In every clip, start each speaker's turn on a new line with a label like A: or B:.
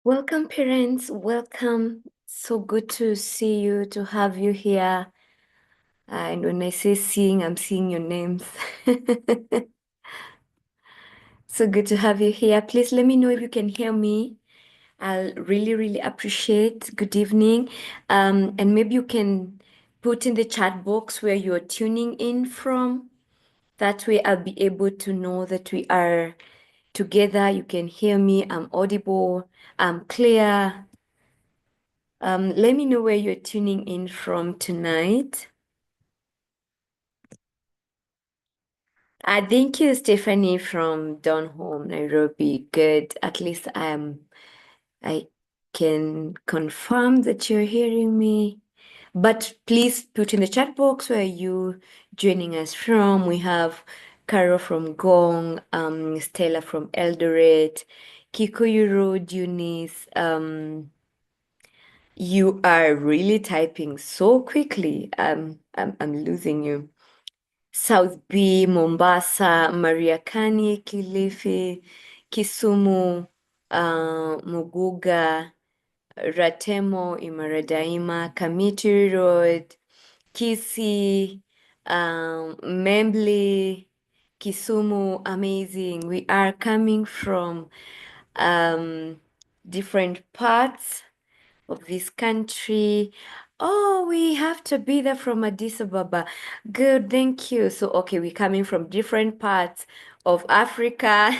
A: Welcome, parents. Welcome. So good to see you, to have you here. And when I say seeing, I'm seeing your names. So good to have you here. Please let me know if you can hear me. I'll really appreciate. Good evening. And maybe you can put in the chat box where you're tuning in from. That way I'll be able to know that we are together. You can hear me. I'm audible. I'm clear. Let me know where you're tuning in from tonight. Thank you, Stephanie from Donholm, Nairobi. Good. At least I can confirm that you're hearing me. But please put in the chat box where you joining us from. We have Caro from Gong, Stella from Eldoret, Kikuyu Road, Eunice. You are really typing so quickly. I'm losing you. South B, Mombasa, Mariakani, Kilifi, Kisumu, Muguga, Ratemo, Imara Daima, Kamiti Road, Kisii, Membli, Kisumu. Amazing. We are coming from different parts of this country. Oh, we have to be there from Addis Ababa. Good, thank you. So, okay, we're coming from different parts of Africa.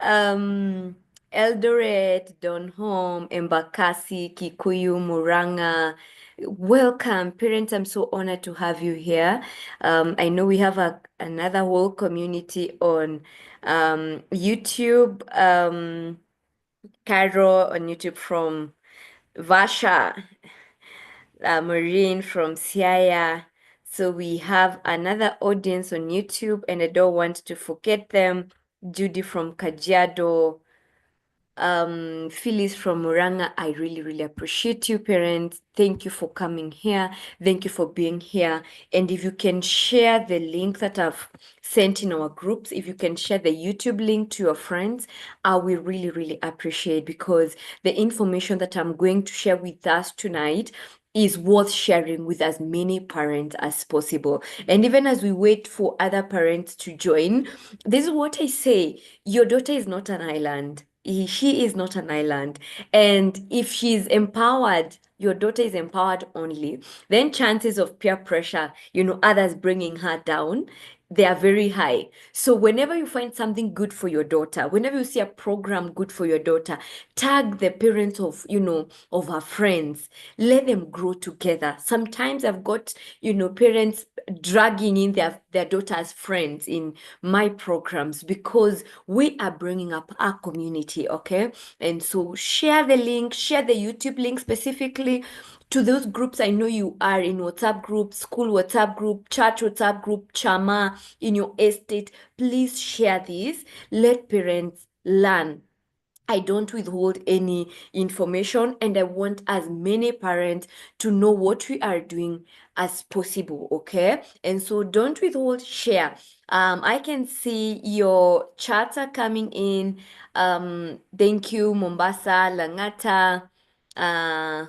A: Um, Eldoret, Donholm, Embakasi, Kikuyu, Muranga. Welcome, parents. I'm so honored to have you here. I know we have another whole community on YouTube. Cairo on YouTube from Vasha, Maureen from Siaya. So we have another audience on YouTube, and I don't want to forget them. Judy from Kajiado, Phyllis from Muranga. I really appreciate you, parents. Thank you for coming here. Thank you for being here. And if you can share the link that I've sent in our groups, if you can share the YouTube link to your friends, I will really appreciate, because the information that I'm going to share with us tonight is worth sharing with as many parents as possible. And even as we wait for other parents to join, this is what I say: your daughter is not an island. She is not an island. And if she's empowered, your daughter is empowered only, then chances of peer pressure, others bringing her down, they are very high. So whenever you find something good for your daughter, whenever you see a program good for your daughter, tag the parents of, of her friends. Let them grow together. Sometimes I've got, parents dragging in their daughter's friends in my programs, because we are bringing up our community, okay? And so share the link, share the YouTube link specifically to those groups. I know you are in: WhatsApp group, school WhatsApp group, church WhatsApp group, chama, in your estate. Please share this. Let parents learn. I don't withhold any information, and I want as many parents to know what we are doing as possible, okay? And so don't withhold, share. I can see your chats are coming in. Thank you, Mombasa, Langata, uh,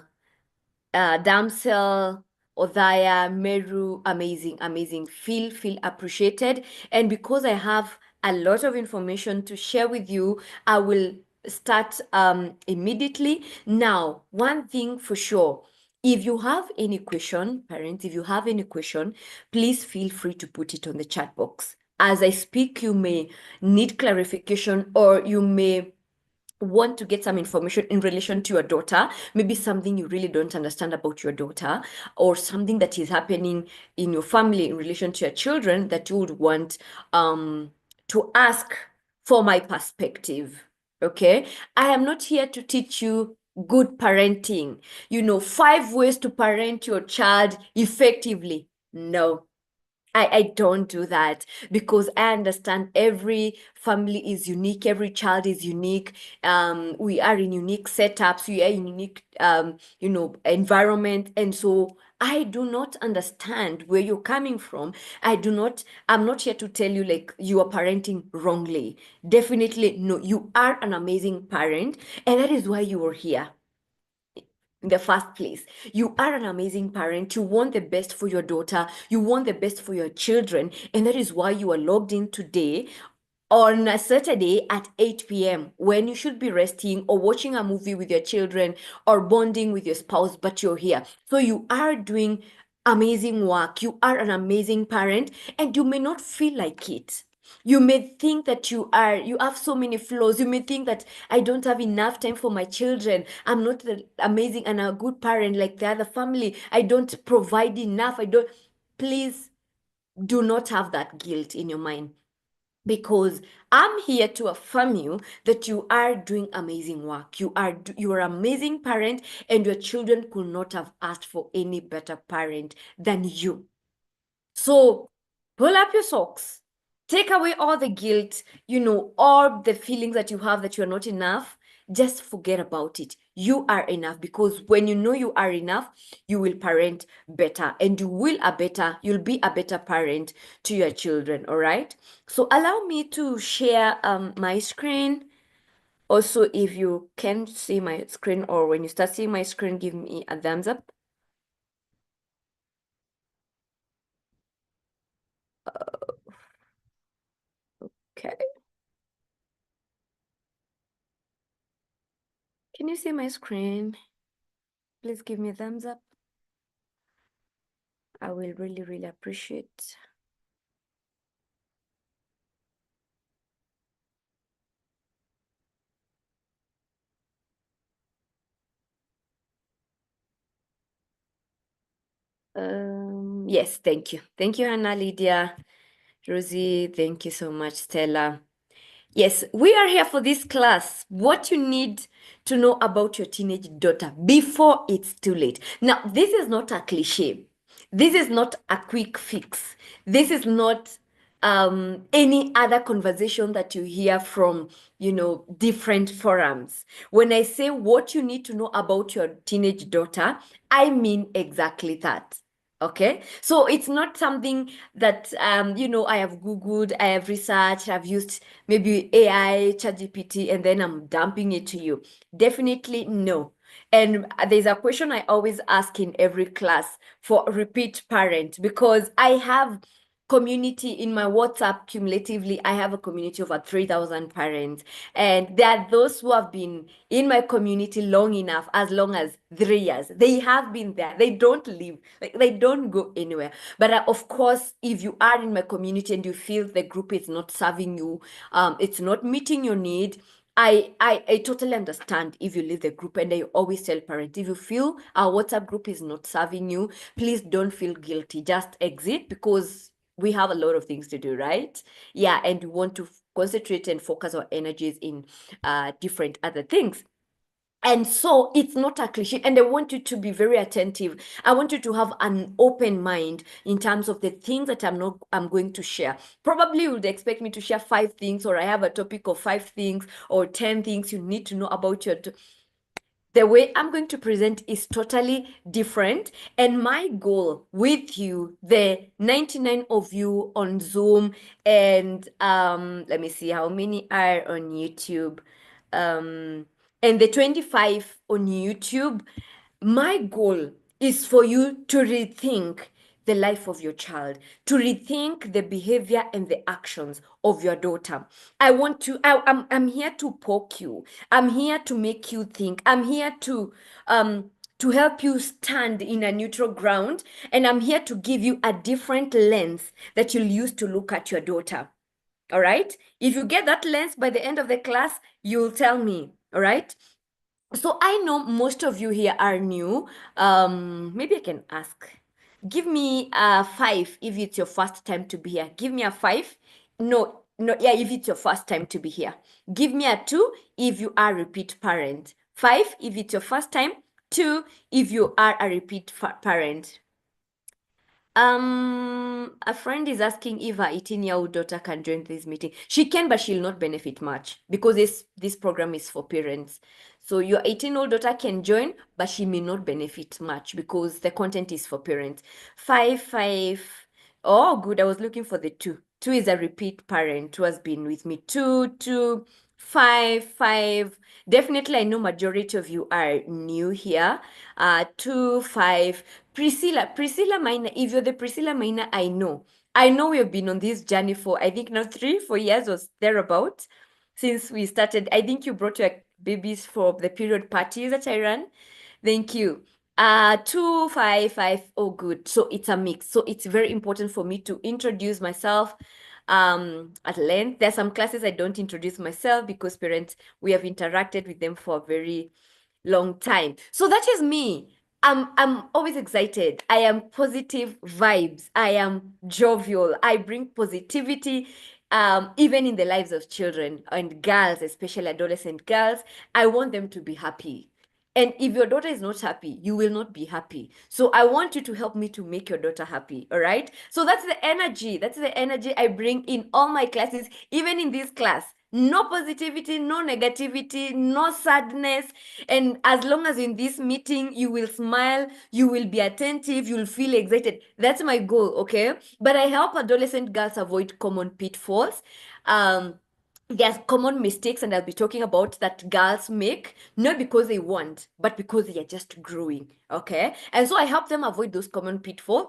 A: Damsel, Odhaya, Meru. Amazing. Feel appreciated. And because I have a lot of information to share with you, I will start immediately. Now, one thing for sure: if you have any question, parents, if you have any question, please feel free to put it on the chat box. As I speak, you may need clarification, or you may want to get some information in relation to your daughter, maybe something you really don't understand about your daughter, or something that is happening in your family in relation to your children that you would want to ask for my perspective. Okay, I am not here to teach you good parenting, 5 ways to parent your child effectively. No, I don't do that because I understand every family is unique, every child is unique. We are in unique setups, we are in unique environment. And so I do not understand where you're coming from. I'm not here to tell you like you are parenting wrongly. Definitely no, you are an amazing parent, and that is why you are here in the first place. You are an amazing parent. You want the best for your daughter. You want the best for your children. And that is why you are logged in today on a Saturday at 8 p.m. when you should be resting or watching a movie with your children or bonding with your spouse, but you're here. So you are doing amazing work. You are an amazing parent, and you may not feel like it. You may think that you have so many flaws. You may think that I don't have enough time for my children. I'm not amazing and a good parent like the other family. I don't provide enough. I don't. Please do not have that guilt in your mind, because I'm here to affirm you that you are doing amazing work. You are amazing parent, and your children could not have asked for any better parent than you. So pull up your socks, take away all the guilt, all the feelings that you have that you're not enough. Just forget about it. You are enough, because when you know you are enough, you will parent better, and you'll be a better parent to your children. All right. So allow me to share my screen. Also, if you can see my screen, or when you start seeing my screen, give me a thumbs up. Okay. Can you see my screen? Please give me a thumbs up. I will really, really appreciate. Yes, thank you. Thank you, Hannah, Lydia, Rosie. Thank you so much, Stella. Yes, we are here for this class. What you need to know about your teenage daughter before it's too late. Now, this is not a cliche. This is not a quick fix. This is not any other conversation that you hear from, different forums. When I say what you need to know about your teenage daughter, I mean exactly that. Okay, so it's not something that I have Googled, I have researched, I've used maybe AI, ChatGPT, and then I'm dumping it to you. Definitely no. And there's a question I always ask in every class for repeat parent, because I have community in my WhatsApp. Cumulatively, I have a community of over 3,000 parents, and there are those who have been in my community long enough, as long as 3 years. They have been there. They don't leave. Like, they don't go anywhere. But of course, if you are in my community and you feel the group is not serving you, it's not meeting your need, I totally understand if you leave the group. And I always tell parents, if you feel our WhatsApp group is not serving you, please don't feel guilty. Just exit, because we have a lot of things to do, right? Yeah, and we want to concentrate and focus our energies in different other things. And so it's not a cliche. And I want you to be very attentive. I want you to have an open mind in terms of the things that I'm going to share. Probably you would expect me to share 5 things, or I have a topic of 5 things or 10 things you need to know about the way I'm going to present is totally different. And my goal with you, the 99 of you on Zoom, and let me see how many are on YouTube, and the 25 on YouTube, my goal is for you to rethink the life of your child, to rethink the behavior and the actions of your daughter. I'm here to poke you. I'm here to make you think. I'm here to help you stand in a neutral ground, and I'm here to give you a different lens that you'll use to look at your daughter. All right? If you get that lens by the end of the class, you'll tell me. All right? So I know most of you here are new. Maybe I can ask. Give me a 5 if it's your first time to be here. Give me a 5. No, no, yeah, if it's your first time to be here. Give me a 2 if you are a repeat parent. 5 if it's your first time. 2 if you are a repeat parent. A friend is asking if her 18-year-old daughter can join this meeting. She can, but she'll not benefit much because this program is for parents. So your 18-year-old daughter can join, but she may not benefit much because the content is for parents. 5. Oh, good. I was looking for the 2. 2 is a repeat parent who has been with me. 2, 5. Definitely, I know majority of you are new here. 2, 5. Priscilla Minor, if you're the Priscilla Minor, I know. I know we've been on this journey for, I think now 3, 4 years or thereabout since we started. I think you brought your babies for the period parties that I ran. Thank you. 2, 5. Oh, good. So it's a mix. So it's very important for me to introduce myself at length. There are some classes I don't introduce myself because parents, we have interacted with them for a very long time. So that is me. I'm always excited. I am positive vibes. I am jovial. I bring positivity, even in the lives of children and girls, especially adolescent girls. I want them to be happy. And if your daughter is not happy, you will not be happy. So I want you to help me to make your daughter happy. All right. So that's the energy. That's the energy I bring in all my classes, even in this class. No positivity, no negativity, no sadness. And as long as in this meeting you will smile, you will be attentive, you'll feel excited. That's my goal, okay? But I help adolescent girls avoid common pitfalls. There's common mistakes, and I'll be talking about that girls make, not because they want, but because they are just growing. Okay. And so I help them avoid those common pitfalls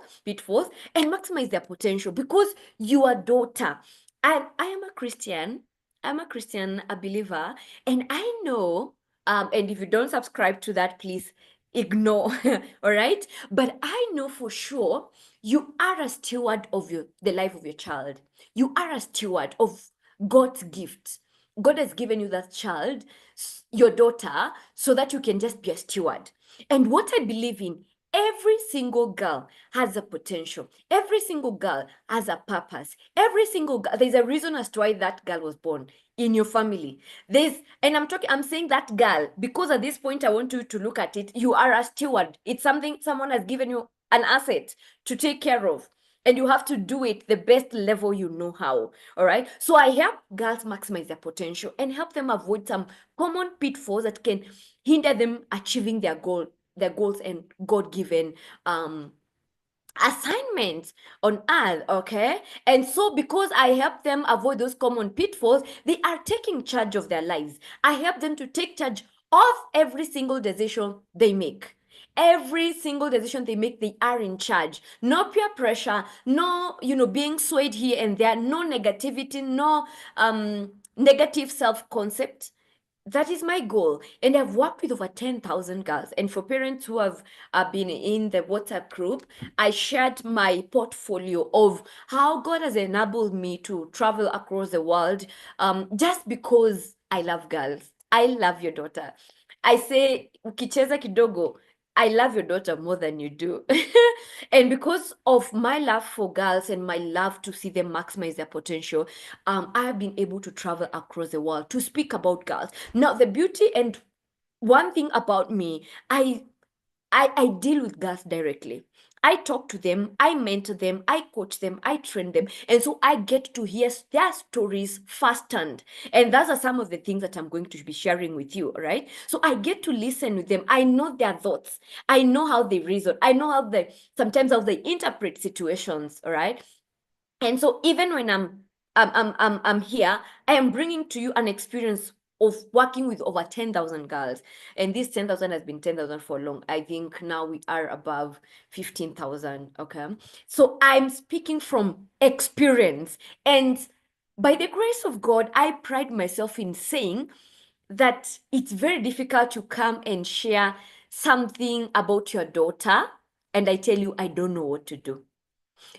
A: and maximize their potential because your daughter, and I am a Christian. I'm a Christian, a believer, and I know, and if you don't subscribe to that, please ignore. All right. But I know for sure you are a steward of the life of your child. You are a steward of God's gift. God has given you that child, your daughter, so that you can just be a steward. And what I believe in, every single girl has a potential. Every single girl has a purpose. Every single girl, there's a reason as to why that girl was born in your family. And I'm saying that girl, because at this point I want you to look at it, you are a steward. It's something someone has given you, an asset to take care of. And you have to do it the best level you know how. All right. So I help girls maximize their potential and help them avoid some common pitfalls that can hinder them achieving their goals and God-given assignments on earth. Okay. And so because I help them avoid those common pitfalls, they are taking charge of their lives. I help them to take charge of every single decision they make. Every single decision they make, they are in charge. No peer pressure, no, being swayed here and there, no negativity, no negative self-concept. That is my goal. And I've worked with over 10,000 girls. And for parents who have been in the WhatsApp group, I shared my portfolio of how God has enabled me to travel across the world, just because I love girls. I love your daughter. I say, ukicheza kidogo, I love your daughter more than you do. And because of my love for girls and my love to see them maximize their potential, I have been able to travel across the world to speak about girls. Now, the beauty and one thing about me, I deal with girls directly. I talk to them, I mentor them, I coach them, I train them. And so I get to hear their stories firsthand. And those are some of the things that I'm going to be sharing with you, all right? So I get to listen with them. I know their thoughts. I know how they reason. I know sometimes how they interpret situations, all right? And so even when I'm here, I am bringing to you an experience of working with over 10,000 girls. And this 10,000 has been 10,000 for long. I think now we are above 15,000. Okay. So I'm speaking from experience. And by the grace of God, I pride myself in saying that it's very difficult to come and share something about your daughter. And I tell you, I don't know what to do.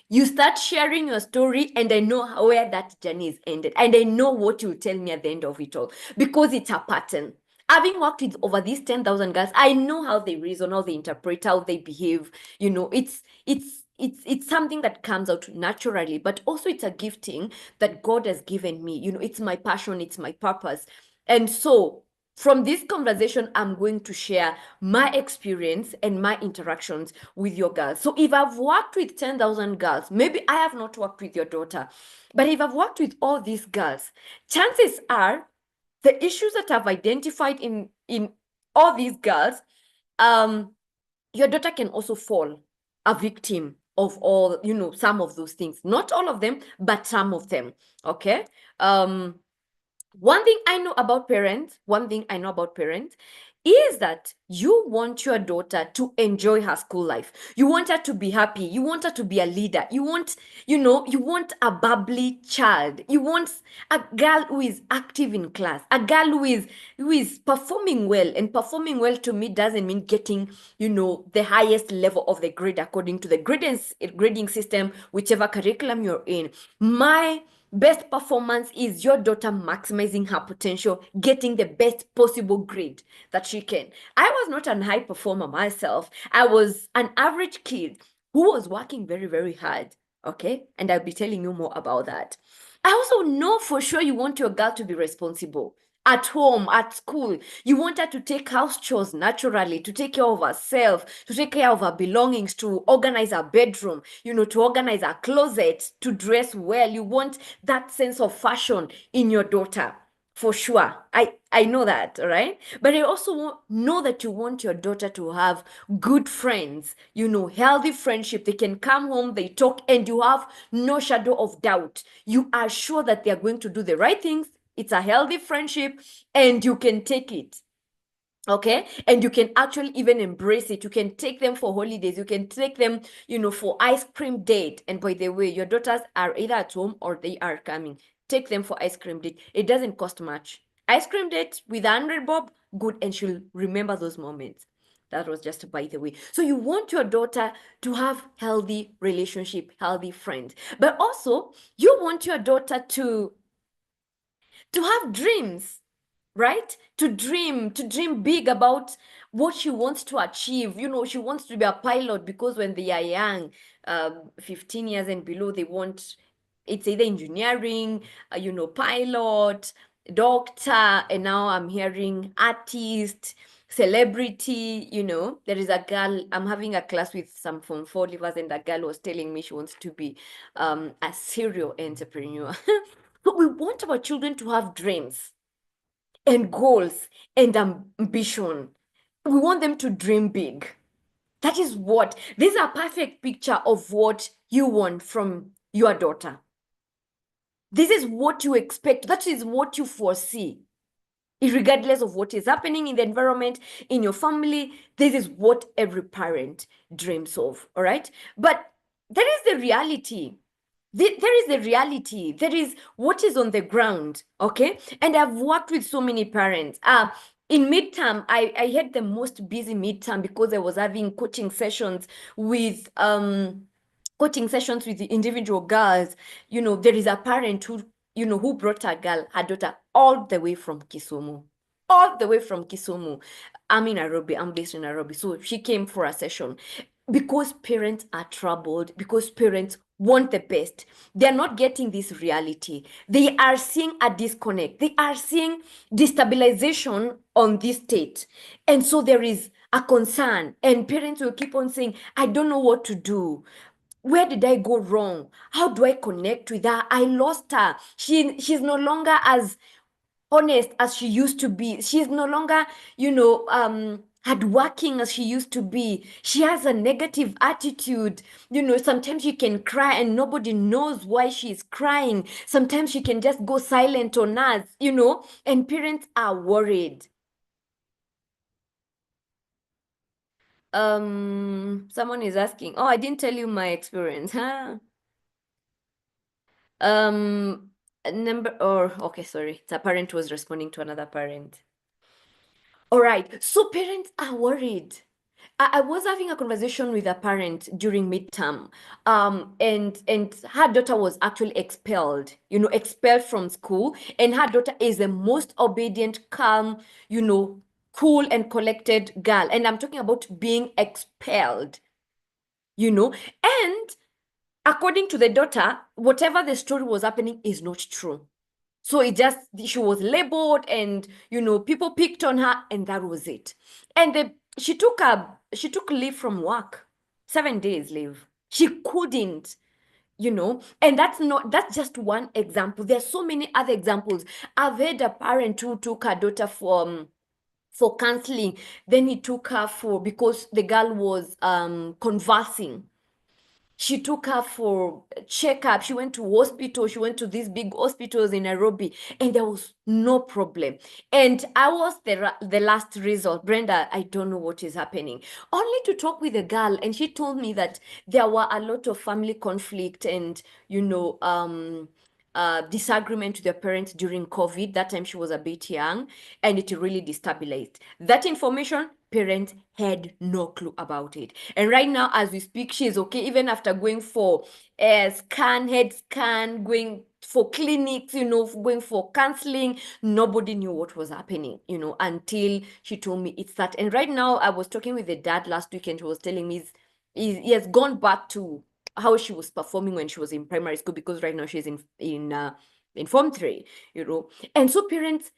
A: You start sharing your story, and I know where that journey is ended. And I know what you'll tell me at the end of it all because it's a pattern. Having worked with over these 10,000 girls, I know how they reason, how they interpret, how they behave. It's something that comes out naturally, but also it's a gifting that God has given me. It's my passion, it's my purpose. And so From this conversation, I'm going to share my experience and my interactions with your girls. So if I've worked with 10,000 girls, maybe I have not worked with your daughter, but if I've worked with all these girls, chances are the issues that I've identified in all these girls, your daughter can also fall a victim of all, some of those things. Not all of them, but some of them. Okay. One thing I know about parents is that you want your daughter to enjoy her school life. You want her to be happy. You want her to be a leader. You want a bubbly child. You want a girl who is active in class, a girl who is performing well. And performing well to me doesn't mean getting, the highest level of the grade according to the grading system, whichever curriculum you're in. My best performance is your daughter maximizing her potential, getting the best possible grade that she can. I was not an high performer myself. I was an average kid who was working very, very hard. Okay. And I'll be telling you more about that. I also know for sure you want your girl to be responsible at home, at school. You want her to take house chores naturally, to take care of herself, to take care of her belongings, to organize her bedroom, to organize her closet, to dress well. You want that sense of fashion in your daughter. For sure. I know that, all right? But I also know that you want your daughter to have good friends, healthy friendship. They can come home, they talk, and you have no shadow of doubt. You are sure that they are going to do the right things. It's a healthy friendship, and you can take it. Okay. And you can actually even embrace it. You can take them for holidays. You can take them, for ice cream date. And by the way, your daughters are either at home or they are coming. Take them for ice cream date. It doesn't cost much. Ice cream date with 100 bob, good. And she'll remember those moments. That was just by the way. So you want your daughter to have healthy relationship, healthy friends. But also you want your daughter to have dreams, right? To dream big about what she wants to achieve. She wants to be a pilot because when they are young, 15 years and below, they want, it's either engineering, pilot, doctor, and now I'm hearing artist, celebrity. There is a girl, I'm having a class with some from four livers, and a girl was telling me she wants to be a serial entrepreneur. But we want our children to have dreams and goals and ambition. We want them to dream big. That is what, this is a perfect picture of what you want from your daughter. This is what you expect. That is what you foresee. Regardless of what is happening in the environment, in your family, this is what every parent dreams of. All right. But there is the reality. There is the reality. There is what is on the ground. Okay. And I've worked with so many parents. In midterm, I had the most busy midterm because I was having coaching sessions with the individual girls. There is a parent who brought her daughter all the way from Kisumu. All the way from Kisumu. I'm in Nairobi. I'm based in Nairobi. So she came for a session because parents are troubled, because parents want the best. They're not getting this reality. They are seeing a disconnect. They are seeing destabilization on this state. And so there is a concern, and parents will keep on saying, I don't know what to do. Where did I go wrong? How do I connect with her? I lost her. She's no longer as honest as she used to be. She's no longer, hardworking as she used to be. She has a negative attitude. Sometimes she can cry and nobody knows why she's crying. Sometimes she can just go silent on us, and parents are worried. Someone is asking, oh, I didn't tell you my experience, huh? Number, or okay, sorry, it's a parent was responding to another parent. All right, so parents are worried. I was having a conversation with a parent during midterm, and her daughter was actually expelled from school, and her daughter is the most obedient, calm, cool and collected girl, and I'm talking about being expelled, and according to the daughter, whatever the story was happening is not true. So she was labeled, and people picked on her, and that was it. And she took leave from work, 7 days leave. She couldn't, and that's just one example. There's so many other examples. I've had a parent who took her daughter for counseling. Then he took her because the girl was conversing. She took her for checkup. She went to hospital. She went to these big hospitals in Nairobi, and there was no problem. And I was the last resort. Brenda, I don't know what is happening. Only to talk with a girl, and she told me that there were a lot of family conflict and disagreement with their parents during COVID. That time she was a bit young, and it really destabilized. That information, parents had no clue about it. And right now, as we speak, she's okay, even after going for a head scan, going for clinics, going for counseling. Nobody knew what was happening, until she told me it's that. And right now, I was talking with the dad last week, and he was telling me he has gone back to how she was performing when she was in primary school, because right now she's in form 3, and so parents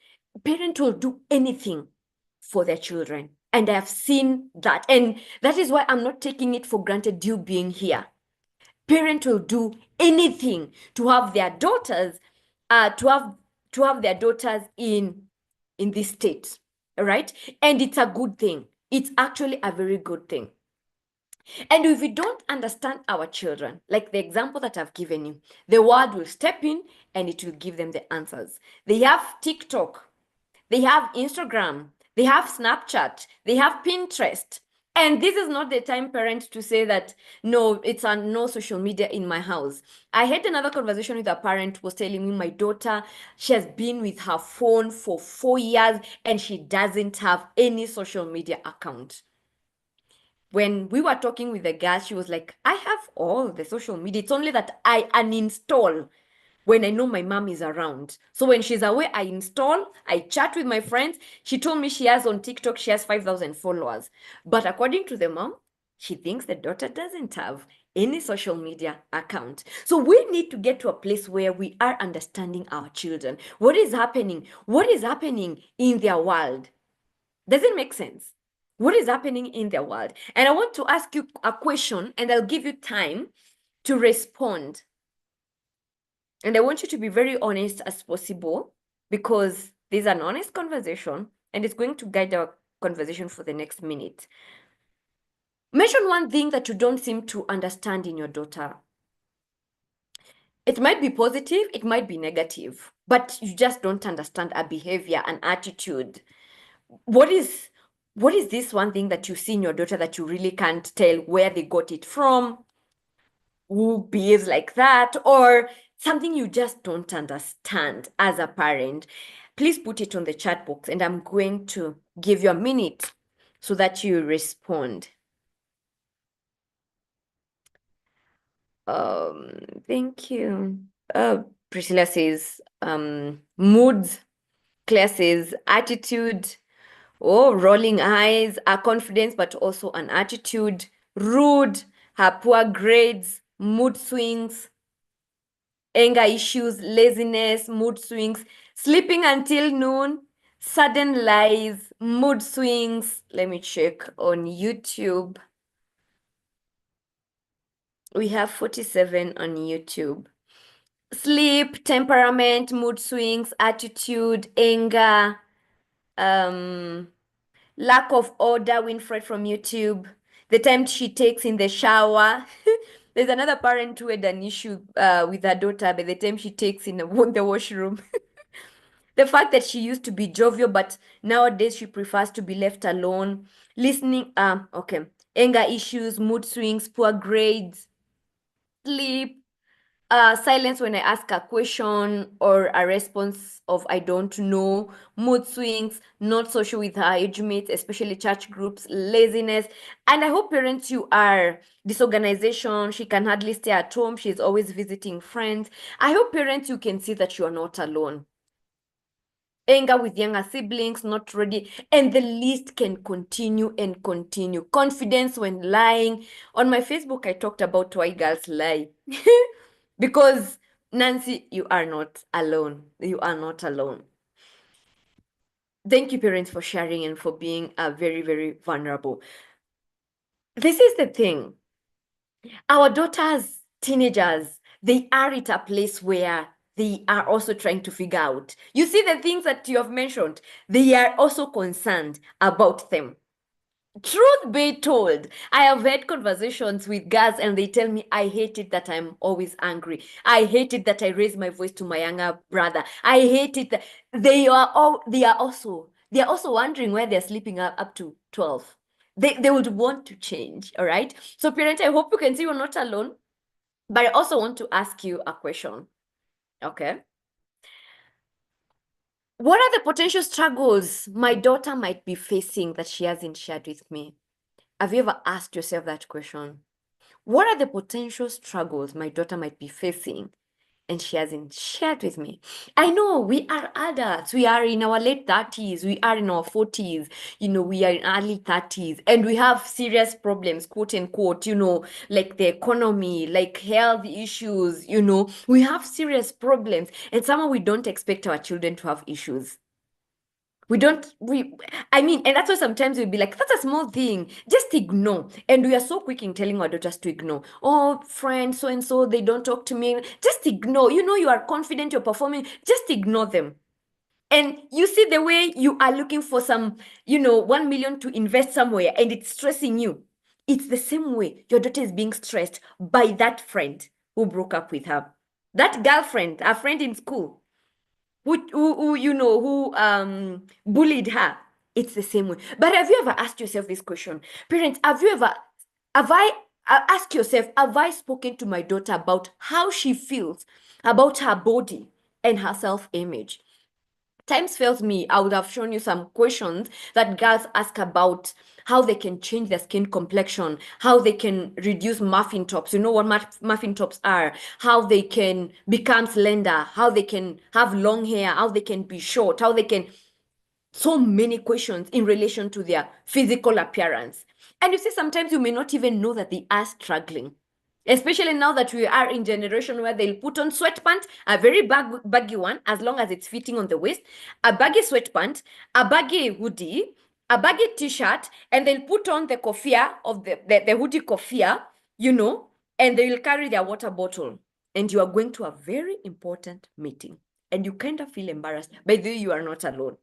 A: will do anything for their children, and I have seen that, and that is why I'm not taking it for granted you being here. Parents will do anything to have their daughters in this state, right? And it's a good thing. It's actually a very good thing. And if we don't understand our children, like the example that I've given you, the word will step in and it will give them the answers. They have TikTok, they have Instagram, they have Snapchat, they have Pinterest. And this is not the time, parents, to say that, no, it's no social media in my house. I had another conversation with a parent who was telling me, my daughter, she has been with her phone for 4 years and she doesn't have any social media account. When we were talking with the girl, she was like, I have all the social media. It's only that I uninstall when I know my mom is around. So when she's away, I install, I chat with my friends. She told me she has on TikTok, she has 5,000 followers. But according to the mom, she thinks the daughter doesn't have any social media account. So we need to get to a place where we are understanding our children. What is happening? What is happening in their world? Does it make sense? What is happening in their world? And I want to ask you a question, and I'll give you time to respond. And I want you to be very honest as possible, because there's an honest conversation and it's going to guide our conversation for the next minute. Mention one thing that you don't seem to understand in your daughter. It might be positive, it might be negative, but you just don't understand a behavior, an attitude. What is this one thing that you see in your daughter that you really can't tell where they got it from, who behaves like that, or something you just don't understand as a parent? Please put it on the chat box, and I'm going to give you a minute so that you respond. Thank you. Priscilla says, moods. Claire says, attitude. Oh, rolling eyes, a confidence, but also an attitude. Rude, her poor grades, mood swings, anger issues, laziness, mood swings, sleeping until noon, sudden lies, mood swings. Let me check on YouTube. We have 47 on YouTube. Sleep, temperament, mood swings, attitude, anger, lack of order, Winfred from YouTube. The time she takes in the shower. There's another parent who had an issue with her daughter by the time she takes in the washroom. The fact that she used to be jovial, but nowadays she prefers to be left alone. Listening, okay. Anger issues, mood swings, poor grades, sleep, silence when I ask a question or a response of I don't know, mood swings, not social with her age mates, especially church groups, laziness. And I hope, parents, you are disorganization. She can hardly stay at home. She's always visiting friends. I hope, parents, you can see that you are not alone. Anger with younger siblings, not ready, and the list can continue and continue. Confidence when lying. On my Facebook, I talked about why girls lie. Because Nancy, you are not alone. You are not alone. Thank you, parents, for sharing and for being very, very vulnerable. This is the thing. Our daughters, teenagers, they are at a place where they are also trying to figure out. You see the things that you have mentioned, they are also concerned about them. Truth be told, I have had conversations with girls and they tell me, I hate it that I'm always angry. I hate it that I raise my voice to my younger brother. I hate it that they are also wondering why they're sleeping up to 12. They would want to change, all right? So parent, I hope you can see you're not alone, but I also want to ask you a question, okay? What are the potential struggles my daughter might be facing that she hasn't shared with me? Have you ever asked yourself that question? What are the potential struggles my daughter might be facing and she hasn't shared with me? I know we are adults. We are in our late 30s. We are in our 40s. We are in early 30s. And we have serious problems, quote unquote, like the economy, like health issues, We have serious problems. And somehow we don't expect our children to have issues. And that's why sometimes we'll be like, that's a small thing, just ignore. And we are so quick in telling our daughters to ignore. Oh, friends, so and so, they don't talk to me. Just ignore. You are confident, you're performing, just ignore them. And you see the way you are looking for some, 1 million to invest somewhere and it's stressing you. It's the same way your daughter is being stressed by that friend who broke up with her. That girlfriend, a friend in school who bullied her. It's the same way. But have you ever asked yourself this question? Parents, ask yourself, have I spoken to my daughter about how she feels about her body and her self-image? Times fails me, I would have shown you some questions that girls ask about how they can change their skin complexion, how they can reduce muffin tops. You know what muffin tops are, how they can become slender, how they can have long hair, how they can be short, how they can. So many questions in relation to their physical appearance. And you see, sometimes you may not even know that they are struggling. Especially now that we are in generation where they'll put on sweatpants, a very baggy one, as long as it's fitting on the waist, a baggy sweatpant, a baggy hoodie, a baggy t-shirt, and they'll put on the kofia of the hoodie kofia, and they will carry their water bottle. And you are going to a very important meeting. And you kind of feel embarrassed. By the way, you are not alone.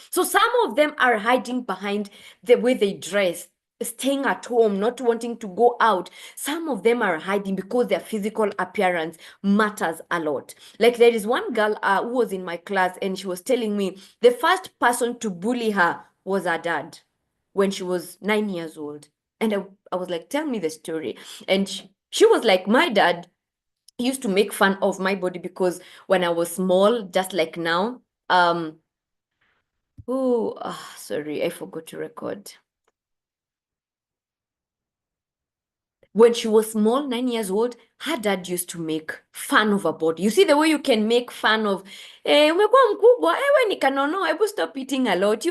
A: So some of them are hiding behind the way they dress, staying at home, not wanting to go out. Some of them are hiding because their physical appearance matters a lot. Like there is one girl who was in my class and she was telling me the first person to bully her was her dad when she was 9 years old. And I was like, tell me the story. And she was like, my dad used to make fun of my body because when I was small, just like now, sorry, I forgot to record. When she was small, 9 years old, her dad used to make fun of her body. You see the way you can make fun of, umekuwa mkubwa, we ni kanono, hebu stop eating a lot.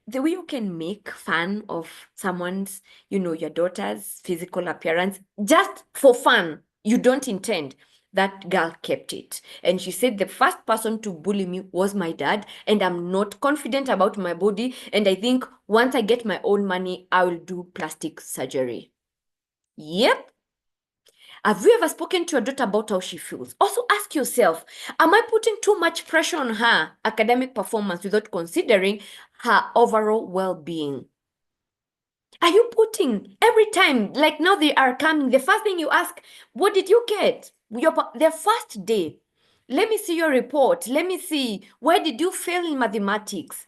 A: The way you can make fun of someone's, your daughter's physical appearance, just for fun, you don't intend. That girl kept it. And she said the first person to bully me was my dad, and I'm not confident about my body. And I think once I get my own money, I will do plastic surgery. Yep. Have you ever spoken to your daughter about how she feels? Also ask yourself, am I putting too much pressure on her academic performance without considering her overall well-being? Are you putting every time, like now they are coming, the first thing you ask, what did you get? Their first day. Let me see your report. Let me see, where did you fail in mathematics?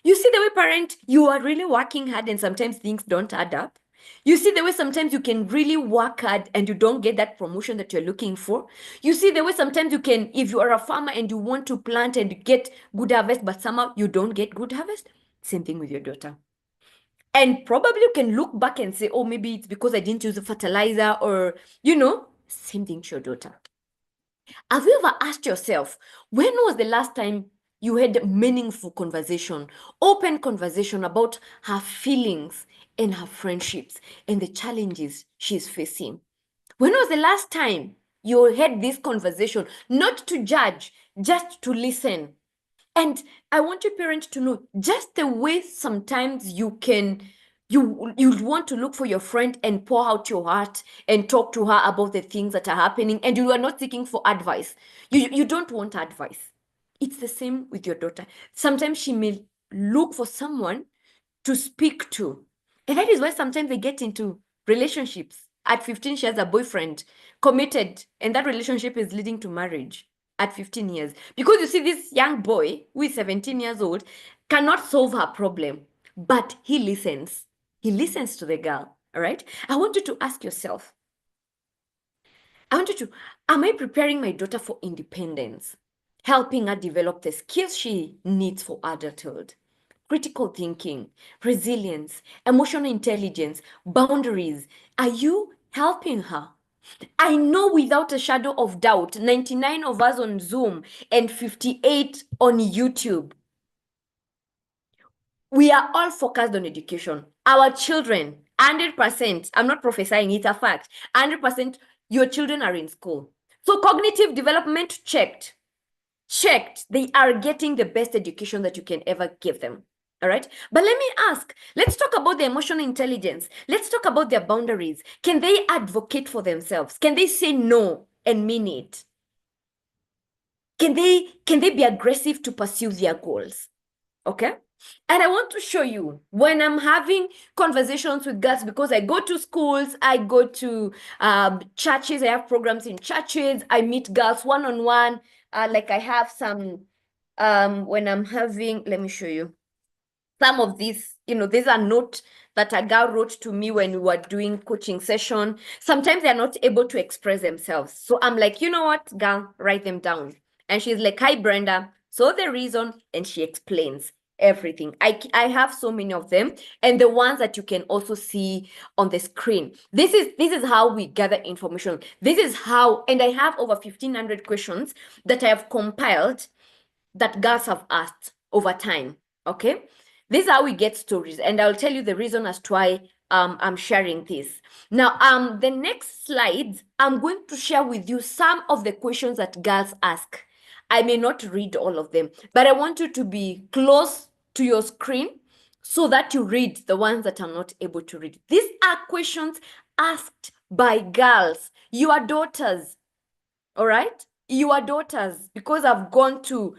A: You see the way, parent, you are really working hard and sometimes things don't add up. You see the way sometimes you can really work hard and you don't get that promotion that you're looking for. You see the way sometimes you can, if you are a farmer and you want to plant and get good harvest, but somehow you don't get good harvest. Same thing with your daughter. And probably you can look back and say, oh, maybe it's because I didn't use the fertilizer or, same thing to your daughter. Have you ever asked yourself, when was the last time you had meaningful conversation, open conversation about her feelings and her friendships and the challenges she's facing? When was the last time you had this conversation, not to judge, just to listen. And I want your parents to know just the way sometimes you want to look for your friend and pour out your heart and talk to her about the things that are happening, and you are not seeking for advice. You don't want advice. It's the same with your daughter. Sometimes she may look for someone to speak to. And that is why sometimes they get into relationships. At 15, she has a boyfriend, committed, and that relationship is leading to marriage at 15 years. Because you see, this young boy who is 17 years old cannot solve her problem, but he listens. He listens to the girl. All right. I want you to ask yourself, am I preparing my daughter for independence? Helping her develop the skills she needs for adulthood? Critical thinking, resilience, emotional intelligence, boundaries. Are you helping her? I know without a shadow of doubt, 99 of us on Zoom and 58 on YouTube, we are all focused on education. Our children, 100%, I'm not prophesying, it's a fact, 100%, your children are in school. So cognitive development checked. They are getting the best education that you can ever give them. All right. But let me ask, let's talk about the emotional intelligence. Let's talk about their boundaries. Can they advocate for themselves? Can they say no and mean it? Can they be aggressive to pursue their goals? Okay. And I want to show you when I'm having conversations with girls, because I go to schools, I go to churches, I have programs in churches, I meet girls one-on-one. Like I have some, when I'm having, let me show you. Some of these, these are notes that a girl wrote to me when we were doing coaching session. Sometimes they're not able to express themselves. So I'm like, you know what, girl, write them down. And she's like, hi, Brenda. So the reason, and she explains everything. I have so many of them, and the ones that you can also see on the screen. This is how we gather information. This is how, and I have over 1,500 questions that I have compiled that girls have asked over time. Okay, this is how we get stories, and I'll tell you the reason as to why I'm sharing this. Now, the next slides, I'm going to share with you some of the questions that girls ask. I may not read all of them, but I want you to be close to your screen so that you read the ones that I'm not able to read. These are questions asked by girls, your daughters, all right? Your daughters, because I've gone to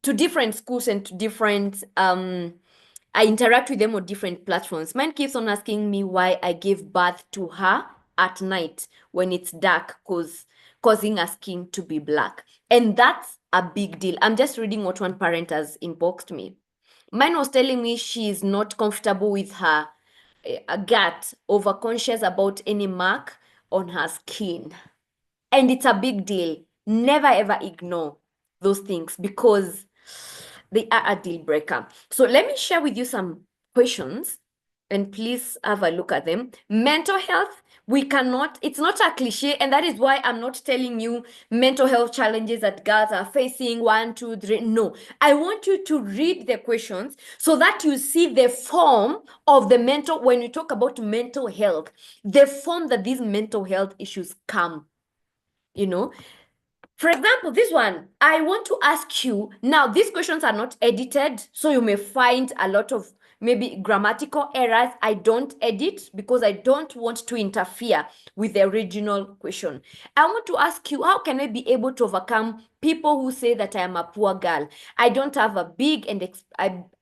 A: different schools and to different I interact with them on different platforms. Mine keeps on asking me why I gave birth to her at night when it's dark, causing her skin to be black. And that's a big deal. I'm just reading what one parent has inboxed me. Mine was telling me she's not comfortable with her gut, overconscious about any mark on her skin. And it's a big deal. Never ever ignore those things because they are a deal breaker. So let me share with you some questions and please have a look at them. Mental health, it's not a cliche, and that is why I'm not telling you mental health challenges that girls are facing, 1, 2, 3. No, I want you to read the questions so that you see the form of the mental, when you talk about mental health, the form that these mental health issues come. For example, this one, I want to ask you, now these questions are not edited, so you may find a lot of maybe grammatical errors. I don't edit because I don't want to interfere with the original question. I want to ask you, how can I be able to overcome people who say that I am a poor girl? I don't have I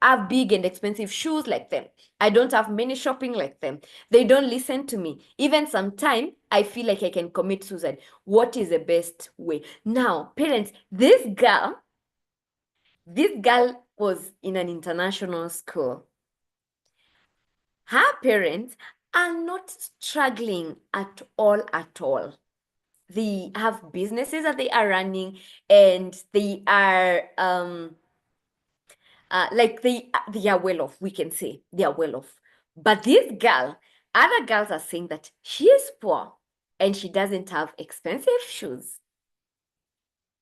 A: have big and expensive shoes like them. I don't have many shopping like them. They don't listen to me. Even sometimes I feel like I can commit suicide. What is the best way? Now, parents, this girl was in an international school. Her parents are not struggling at all, at all. They have businesses that they are running, and they are like they are well off, we can say. They are well off. But this girl, other girls are saying that she is poor and she doesn't have expensive shoes.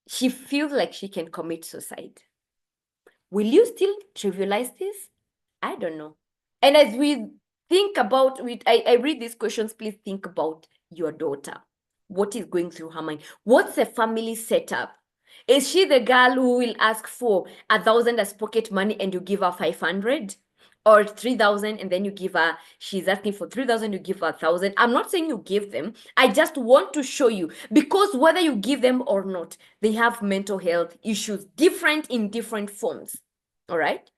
A: She feels like she can commit suicide. Will you still trivialize this? I don't know. And as we think about, I read these questions, please think about your daughter. what is going through her mind. What's the family setup? Is she the girl who will ask for 1,000 as pocket money and you give her 500? Or 3,000 and then you give her, she's asking for 3,000, you give her 1,000. I'm not saying you give them. I just want to show you, because whether you give them or not, they have mental health issues, different in different forms. All right.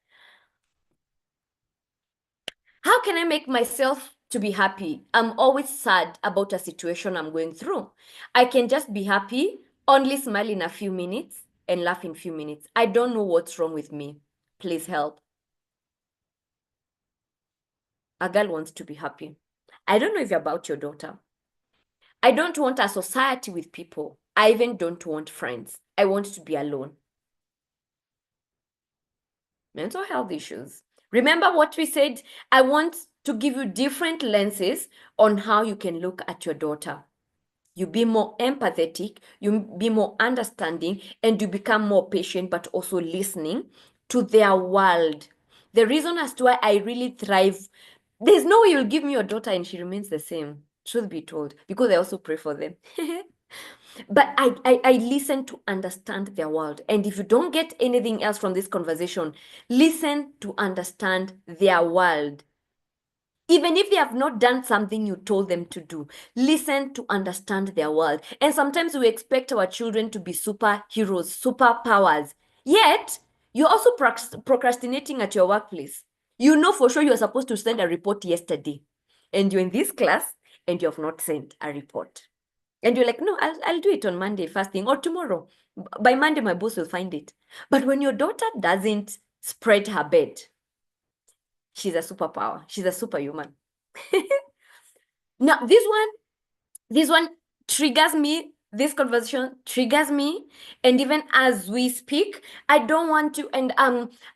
A: How can I make myself to be happy? I'm always sad about a situation I'm going through. I can just be happy, only smile in a few minutes and laugh in a few minutes. I don't know what's wrong with me. Please help. A girl wants to be happy. I don't know if you're about your daughter. I don't want a society with people. I even don't want friends. I want to be alone. Mental health issues. Remember what we said? I want to give you different lenses on how you can look at your daughter. You be more empathetic, you be more understanding, and you become more patient, but also listening to their world. The reason as to why I really thrive, there's no way you'll give me your daughter and she remains the same, truth be told, because I also pray for them. But I listen to understand their world. And if you don't get anything else from this conversation, listen to understand their world. Even if they have not done something you told them to do, listen to understand their world. And sometimes we expect our children to be superheroes, superpowers. Yet, you're also procrastinating at your workplace. You know for sure you're supposed to send a report yesterday. And you're in this class and you have not sent a report. And you're like, no, I'll do it on Monday, first thing, or tomorrow. By Monday, my boss will find it. But when your daughter doesn't spread her bed, she's a superpower. She's a superhuman. Now, this one triggers me. This conversation triggers me. And even as we speak, I don't want to, and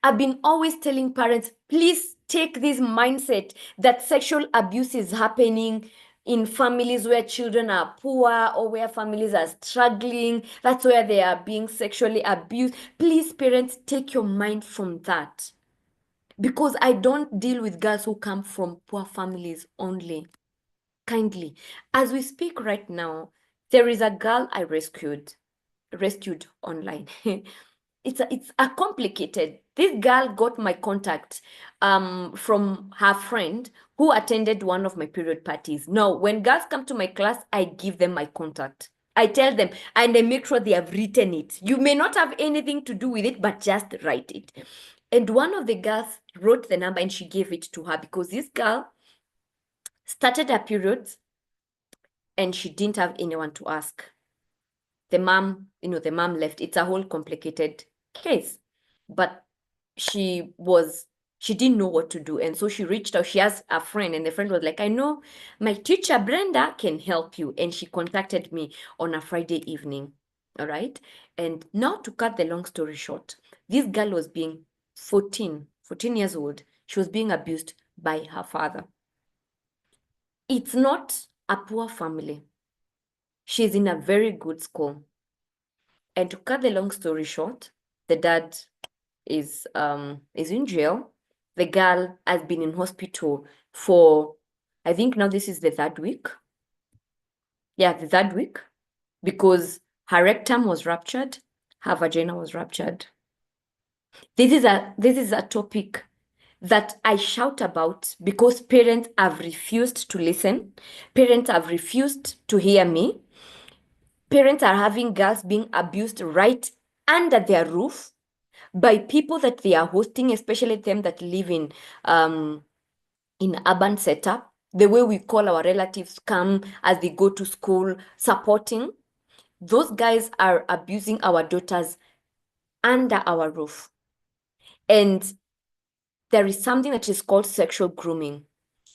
A: I've been always telling parents, please take this mindset that sexual abuse is happening in families where children are poor or where families are struggling. That's where they are being sexually abused. Please, parents, take your mind from that. Because I don't deal with girls who come from poor families only. Kindly. As we speak right now, there is a girl I rescued online. It's a complicated. This girl got my contact from her friend who attended one of my period parties. Now, when girls come to my class, I give them my contact. I tell them and I make sure they have written it. You may not have anything to do with it, but just write it. And one of the girls wrote the number and she gave it to her because this girl started her periods and she didn't have anyone to ask. The mom left. It's a whole complicated case. But she didn't know what to do. And so she reached out. She asked a friend, and the friend was like, I know my teacher, Brenda, can help you. And she contacted me on a Friday evening. All right. And now to cut the long story short, this girl was being 14 years old. She was being abused by her father. It's not a poor family. She's in a very good school. And to cut the long story short, the dad is in jail. The girl has been in hospital for, I think now this is the third week. Yeah, the third week, because her rectum was ruptured, her vagina was ruptured. This is a topic that I shout about because parents have refused to listen. Parents have refused to hear me. Parents are having girls being abused right under their roof by people that they are hosting, especially them that live in urban setup. The way we call our relatives come as they go to school, supporting. Those guys are abusing our daughters under our roof. And there is something that is called sexual grooming.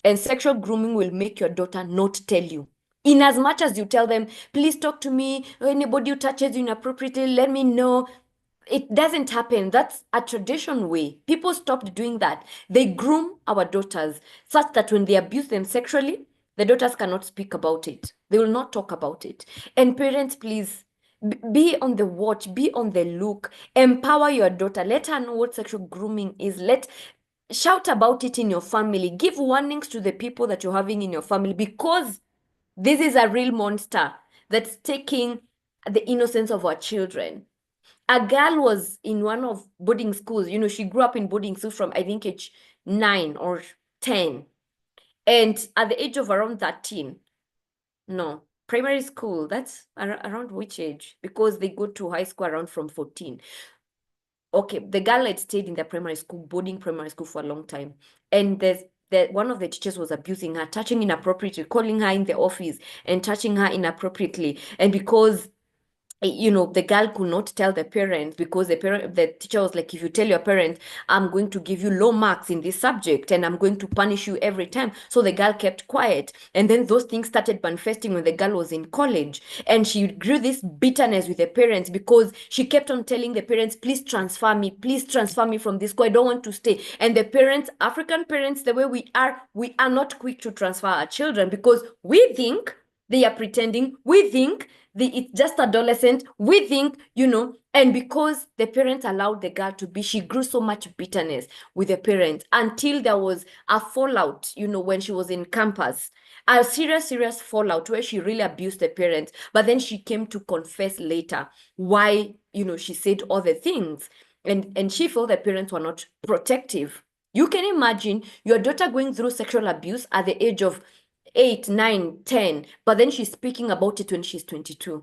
A: And sexual grooming will make your daughter not tell you. In as much as you tell them, please talk to me, anybody who touches you inappropriately, let me know. It doesn't happen. That's a tradition way. People stopped doing that. They groom our daughters such that when they abuse them sexually, the daughters cannot speak about it. They will not talk about it. And parents, please be on the watch, be on the look, empower your daughter. Let her know what sexual grooming is. Shout about it in your family. Give warnings to the people that you're having in your family because this is a real monster that's taking the innocence of our children. A girl was in one of boarding schools. You know, she grew up in boarding schools from, I think, age 9 or 10. And at the age of around 13, no, primary school, that's around which age? Because they go to high school around from 14. Okay, the girl had stayed in the primary school, boarding primary school for a long time. And one of the teachers was abusing her, touching inappropriately, calling her in the office and touching her inappropriately. And because you know, the girl could not tell the parents, because the teacher was like, if you tell your parents, I'm going to give you low marks in this subject and I'm going to punish you every time. So the girl kept quiet. And then those things started manifesting when the girl was in college. And she grew this bitterness with the parents because she kept on telling the parents, please transfer me from this school. I don't want to stay. And the parents, African parents, the way we are not quick to transfer our children because we think they are pretending. We think it's just adolescent. We think, you know, and because the parents allowed the girl to be, she grew so much bitterness with the parents until there was a fallout, you know, when she was in campus. A serious fallout where she really abused the parents. But then she came to confess later why, you know, she said all the things. And she felt the parents were not protective. You can imagine your daughter going through sexual abuse at the age of 8, 9, 10, but then she's speaking about it when she's 22,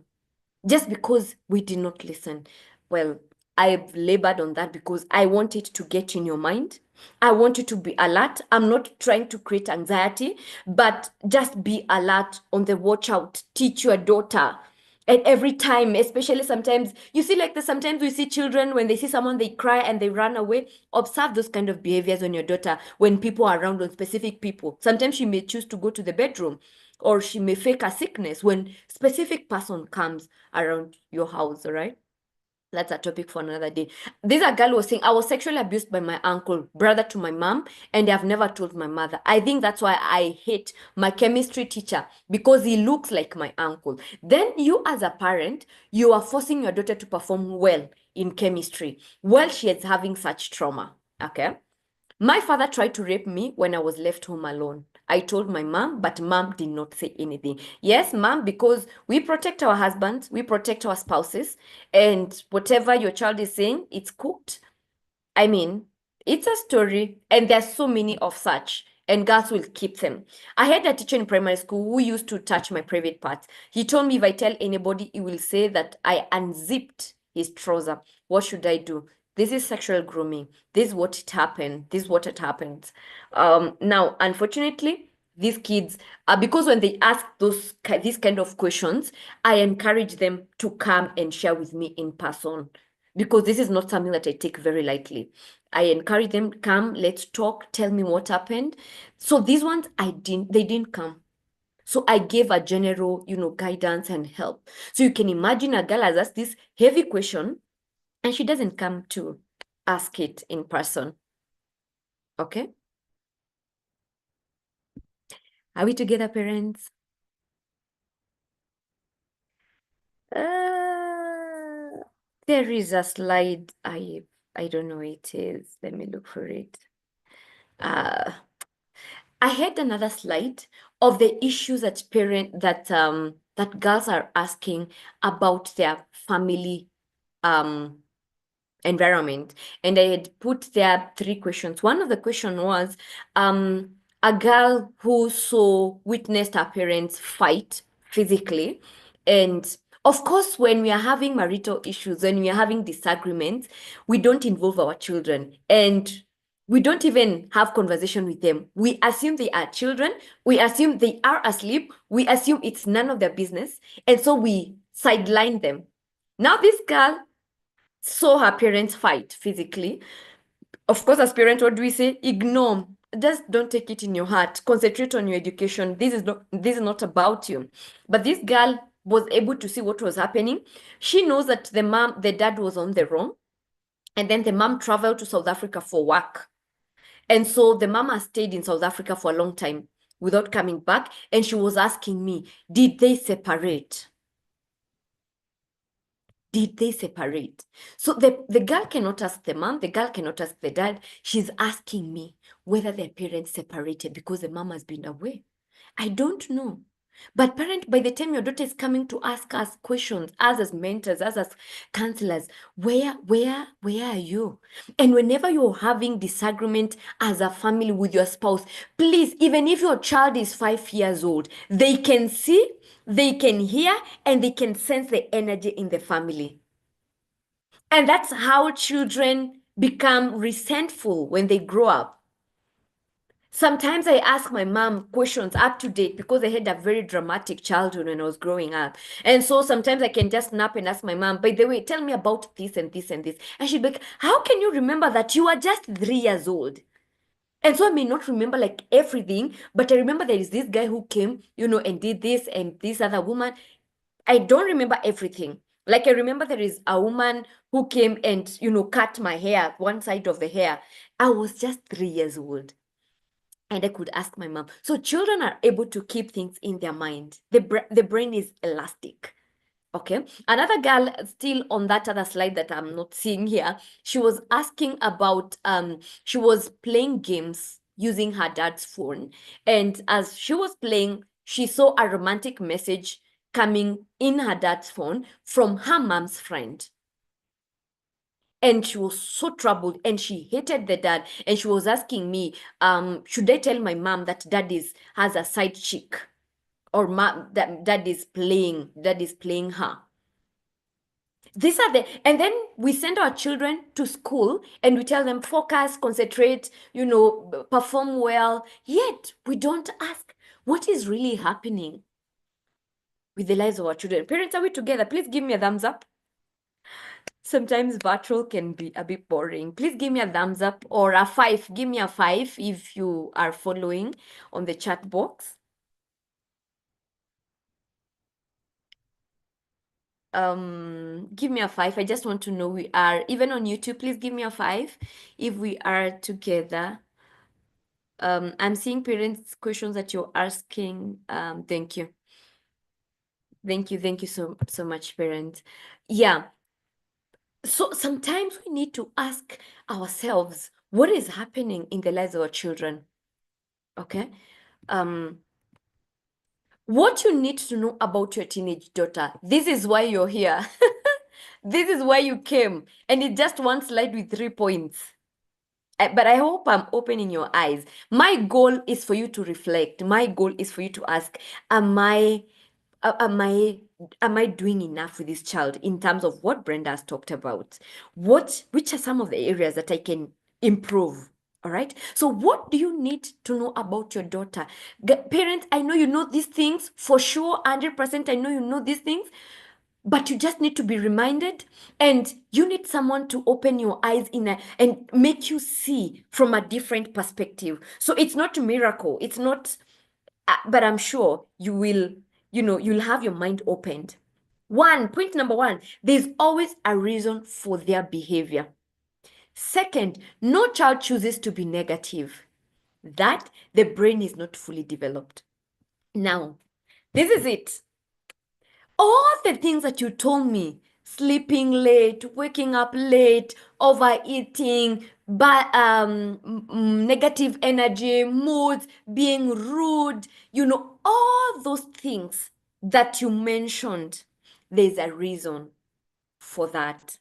A: just because we did not listen. Well, I've labored on that because I want it to get in your mind. I want you to be alert. I'm not trying to create anxiety, but just be alert on the watch out. Teach your daughter. And every time, especially sometimes, you see, like sometimes we see children when they see someone, they cry and they run away. Observe those kind of behaviors on your daughter when people are around, on specific people. Sometimes she may choose to go to the bedroom, or she may fake a sickness when specific person comes around your house, all right? That's a topic for another day. This a girl was saying, I was sexually abused by my uncle, brother to my mom, and I've never told my mother. I think that's why I hate my chemistry teacher, because he looks like my uncle. Then you as a parent, you are forcing your daughter to perform well in chemistry while she is having such trauma, okay? My father tried to rape me when I was left home alone. I told my mom, but mom did not say anything. Yes, mom, because we protect our husbands, we protect our spouses, and whatever your child is saying, it's cooked. I mean, it's a story, and there's so many of such, and girls will keep them. I had a teacher in primary school who used to touch my private parts. He told me if I tell anybody, he will say that I unzipped his trouser. What should I do? This is sexual grooming. This is what it happened. This is what it happened. Now, unfortunately, these kids, because when they ask these kind of questions, I encourage them to come and share with me in person, because this is not something that I take very lightly. I encourage them, come, let's talk, tell me what happened. So these ones, they didn't come. So I gave a general, you know, guidance and help. So you can imagine a girl has asked this heavy question and she doesn't come to ask it in person. Okay? Are we together, parents? There is a slide. I don't know where it is. Let me look for it. I had another slide of the issues that that girls are asking about their family environment, and I had put there 3 questions. One of the question was a girl who witnessed her parents fight physically, and of course, when we are having marital issues, when we are having disagreements, we don't involve our children, and we don't even have conversation with them. We assume they are children. We assume they are asleep. We assume it's none of their business. And so we sideline them. Now this girl saw her parents fight physically. Of course, as parents, what do we say? Ignore. Just don't take it in your heart. Concentrate on your education. This is not about you. But this girl was able to see what was happening. She knows that the dad was on the wrong. And then the mom traveled to South Africa for work. And so the mama stayed in South Africa for a long time without coming back. And she was asking me, did they separate? Did they separate? So the girl cannot ask the mom, the girl cannot ask the dad. She's asking me whether their parents separated because the mom has been away. I don't know. But parent, by the time your daughter is coming to ask us questions, us as mentors, us as counselors, where are you? And whenever you're having disagreement as a family with your spouse, please, even if your child is 5 years old, they can see, they can hear, and they can sense the energy in the family. And that's how children become resentful when they grow up. Sometimes I ask my mom questions up to date because I had a very dramatic childhood when I was growing up. And so sometimes I can just snap and ask my mom, by the way, tell me about this and this and this. And she'd be like, how can you remember that you are just 3 years old? And so I may not remember like everything, but I remember there is this guy who came, and did this and this other woman. I don't remember everything. Like I remember there is a woman who came and, cut my hair, one side of the hair. I was just 3 years old. And I could ask my mom. So children are able to keep things in their mind. The brain is elastic. Okay. Another girl still on that other slide that I'm not seeing here, she was asking about she was playing games using her dad's phone. And as she was playing, she saw a romantic message coming in her dad's phone from her mom's friend. And she was so troubled and she hated the dad. And she was asking me, should I tell my mom that has a side chick? Or that dad is playing her. These are and then we send our children to school and we tell them focus, concentrate, perform well. Yet we don't ask what is really happening with the lives of our children. Parents, are we together? Please give me a thumbs up. Sometimes virtual can be a bit boring. Please give me a thumbs up or a 5. Give me a 5 if you are following on the chat box. Give me a 5. I just want to know we are, even on YouTube, please give me a 5 if we are together. I'm seeing parents' questions that you're asking. Thank you. Thank you so much, parents. Yeah. So sometimes we need to ask ourselves what is happening in the lives of our children. Okay. What you need to know about your teenage daughter. This is why you're here. This is why you came. And it's just one slide with 3 points. But I hope I'm opening your eyes. My goal is for you to reflect. My goal is for you to ask, am I am I doing enough with this child in terms of what Brenda has talked about? Which are some of the areas that I can improve? All right. So what do you need to know about your daughter? Parents, I know you know these things for sure, 100%. I know you know these things, but you just need to be reminded, and you need someone to open your eyes and make you see from a different perspective. So it's not a miracle. It's not, but I'm sure you will, you'll have your mind opened. Point number one, there's always a reason for their behavior. Second, no child chooses to be negative. That the brain is not fully developed. Now, this is it. All the things that you told me, sleeping late, waking up late, overeating, but negative energy, moods, being rude, all those things that you mentioned, there's a reason for that.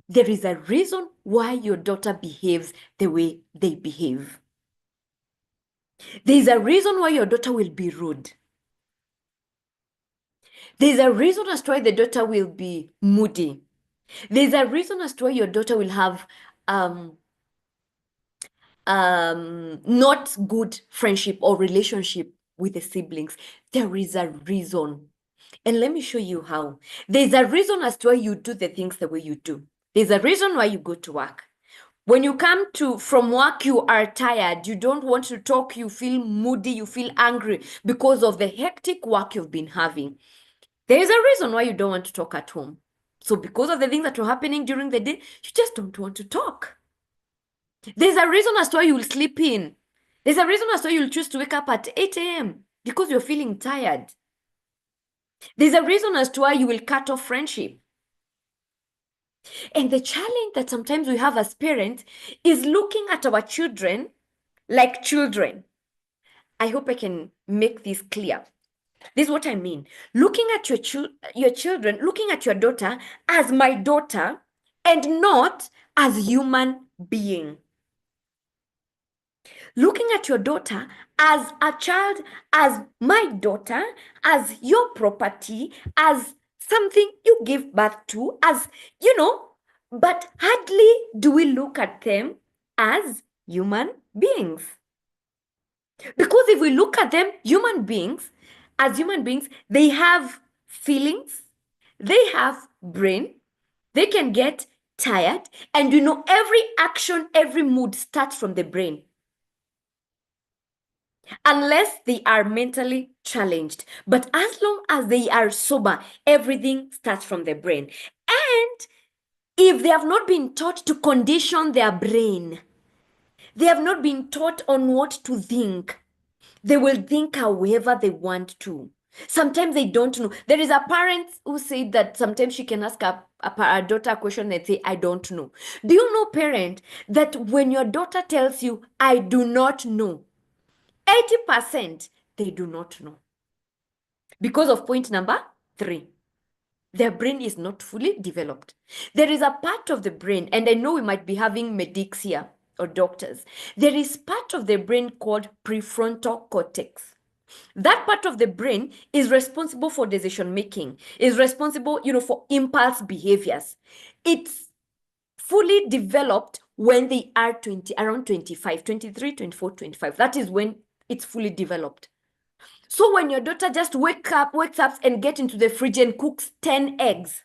A: There is a reason why your daughter behaves the way they behave. There's a reason why your daughter will be rude. There's a reason as to why the daughter will be moody. There's a reason as to why your daughter will have not good friendship or relationship with the siblings. There is a reason. And let me show you how. There's a reason as to why you do the things the way you do. There's a reason why you go to work. When you come from work, you are tired. You don't want to talk. You feel moody. You feel angry because of the hectic work you've been having. There is a reason why you don't want to talk at home. So because of the things that are happening during the day, you just don't want to talk. There's a reason as to why you will sleep in. There's a reason as to why you'll choose to wake up at 8 a.m. because you're feeling tired. There's a reason as to why you will cut off friendship. And the challenge that sometimes we have as parents is looking at our children like children. I hope I can make this clear. This is what I mean. Looking at your children, looking at your daughter as my daughter and not as human being. Looking at your daughter as a child, as my daughter, as your property, as something you give birth to, as, but hardly do we look at them as human beings. Because if we look at them, as human beings, they have feelings, they have brain, they can get tired, and every action, every mood starts from the brain. Unless they are mentally challenged. But as long as they are sober, everything starts from the brain. And if they have not been taught to condition their brain, they have not been taught on what to think, they will think however they want to. Sometimes they don't know. There is a parent who said that sometimes she can ask a daughter a question and say, I don't know. Do you know, parent, that when your daughter tells you, I do not know, 80% they do not know. Because of point number 3. Their brain is not fully developed. There is a part of the brain, and I know we might be having medics here or doctors. There is part of the brain called prefrontal cortex. That part of the brain is responsible for decision making, is responsible, for impulse behaviors. It's fully developed when they are around 25, 23, 24, 25. That is when it's fully developed. So when your daughter just wakes up and get into the fridge and cooks 10 eggs,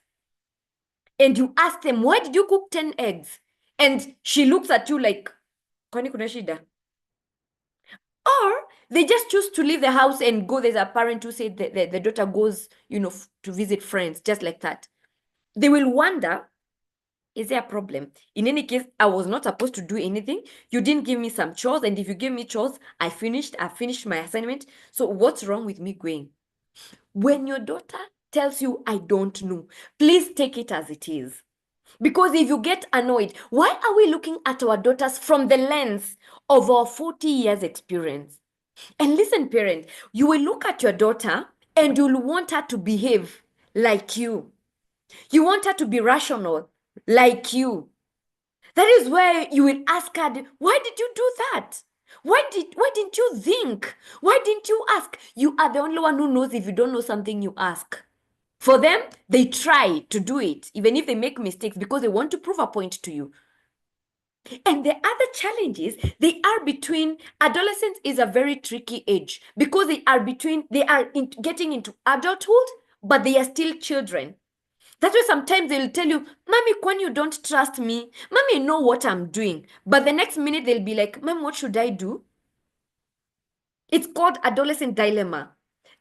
A: and you ask them, why did you cook 10 eggs? And she looks at you like, kwani kuna shida? Or they just choose to leave the house and go. There's a parent who said that the daughter goes, to visit friends, just like that. They will wonder, is there a problem? In any case, I was not supposed to do anything. You didn't give me some chores. And if you gave me chores, I finished my assignment. So what's wrong with me going? When your daughter tells you, I don't know, please take it as it is. Because if you get annoyed, why are we looking at our daughters from the lens of our 40 years experience? And listen, parent, you will look at your daughter and you'll want her to behave like you. You want her to be rational like you. That is where you will ask her, why did you do that? Why didn't you think? Why didn't you ask? You are the only one who knows. If you don't know something, you ask. For them, they try to do it, even if they make mistakes, because they want to prove a point to you. And the other challenge is adolescence is a very tricky age because they are getting into adulthood, but they are still children. That's why sometimes they'll tell you, Mommy, when you don't trust me, Mommy, know what I'm doing. But the next minute they'll be like, Mom, what should I do? It's called adolescent dilemma.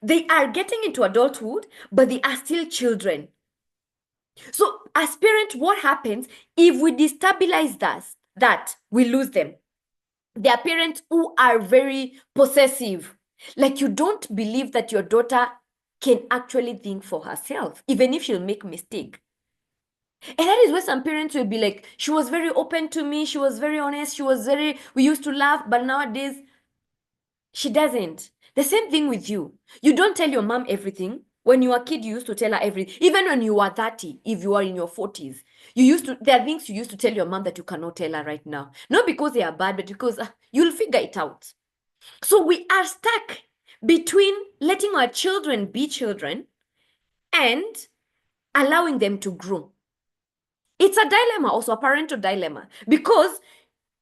A: They are getting into adulthood, but they are still children. So as parents, what happens if we destabilize that we lose them? There are parents who are very possessive. Like, you don't believe that your daughter can actually think for herself, even if she'll make mistake. And that is where some parents will be like, she was very open to me, she was very honest, we used to laugh, but nowadays, she doesn't. The same thing with you. You don't tell your mom everything. When you were a kid, you used to tell her everything. Even when you were 30, if you are in your 40s, there are things you used to tell your mom that you cannot tell her right now. Not because they are bad, but because you'll figure it out. So we are stuck between letting our children be children and allowing them to grow. It's a dilemma, also a parental dilemma, because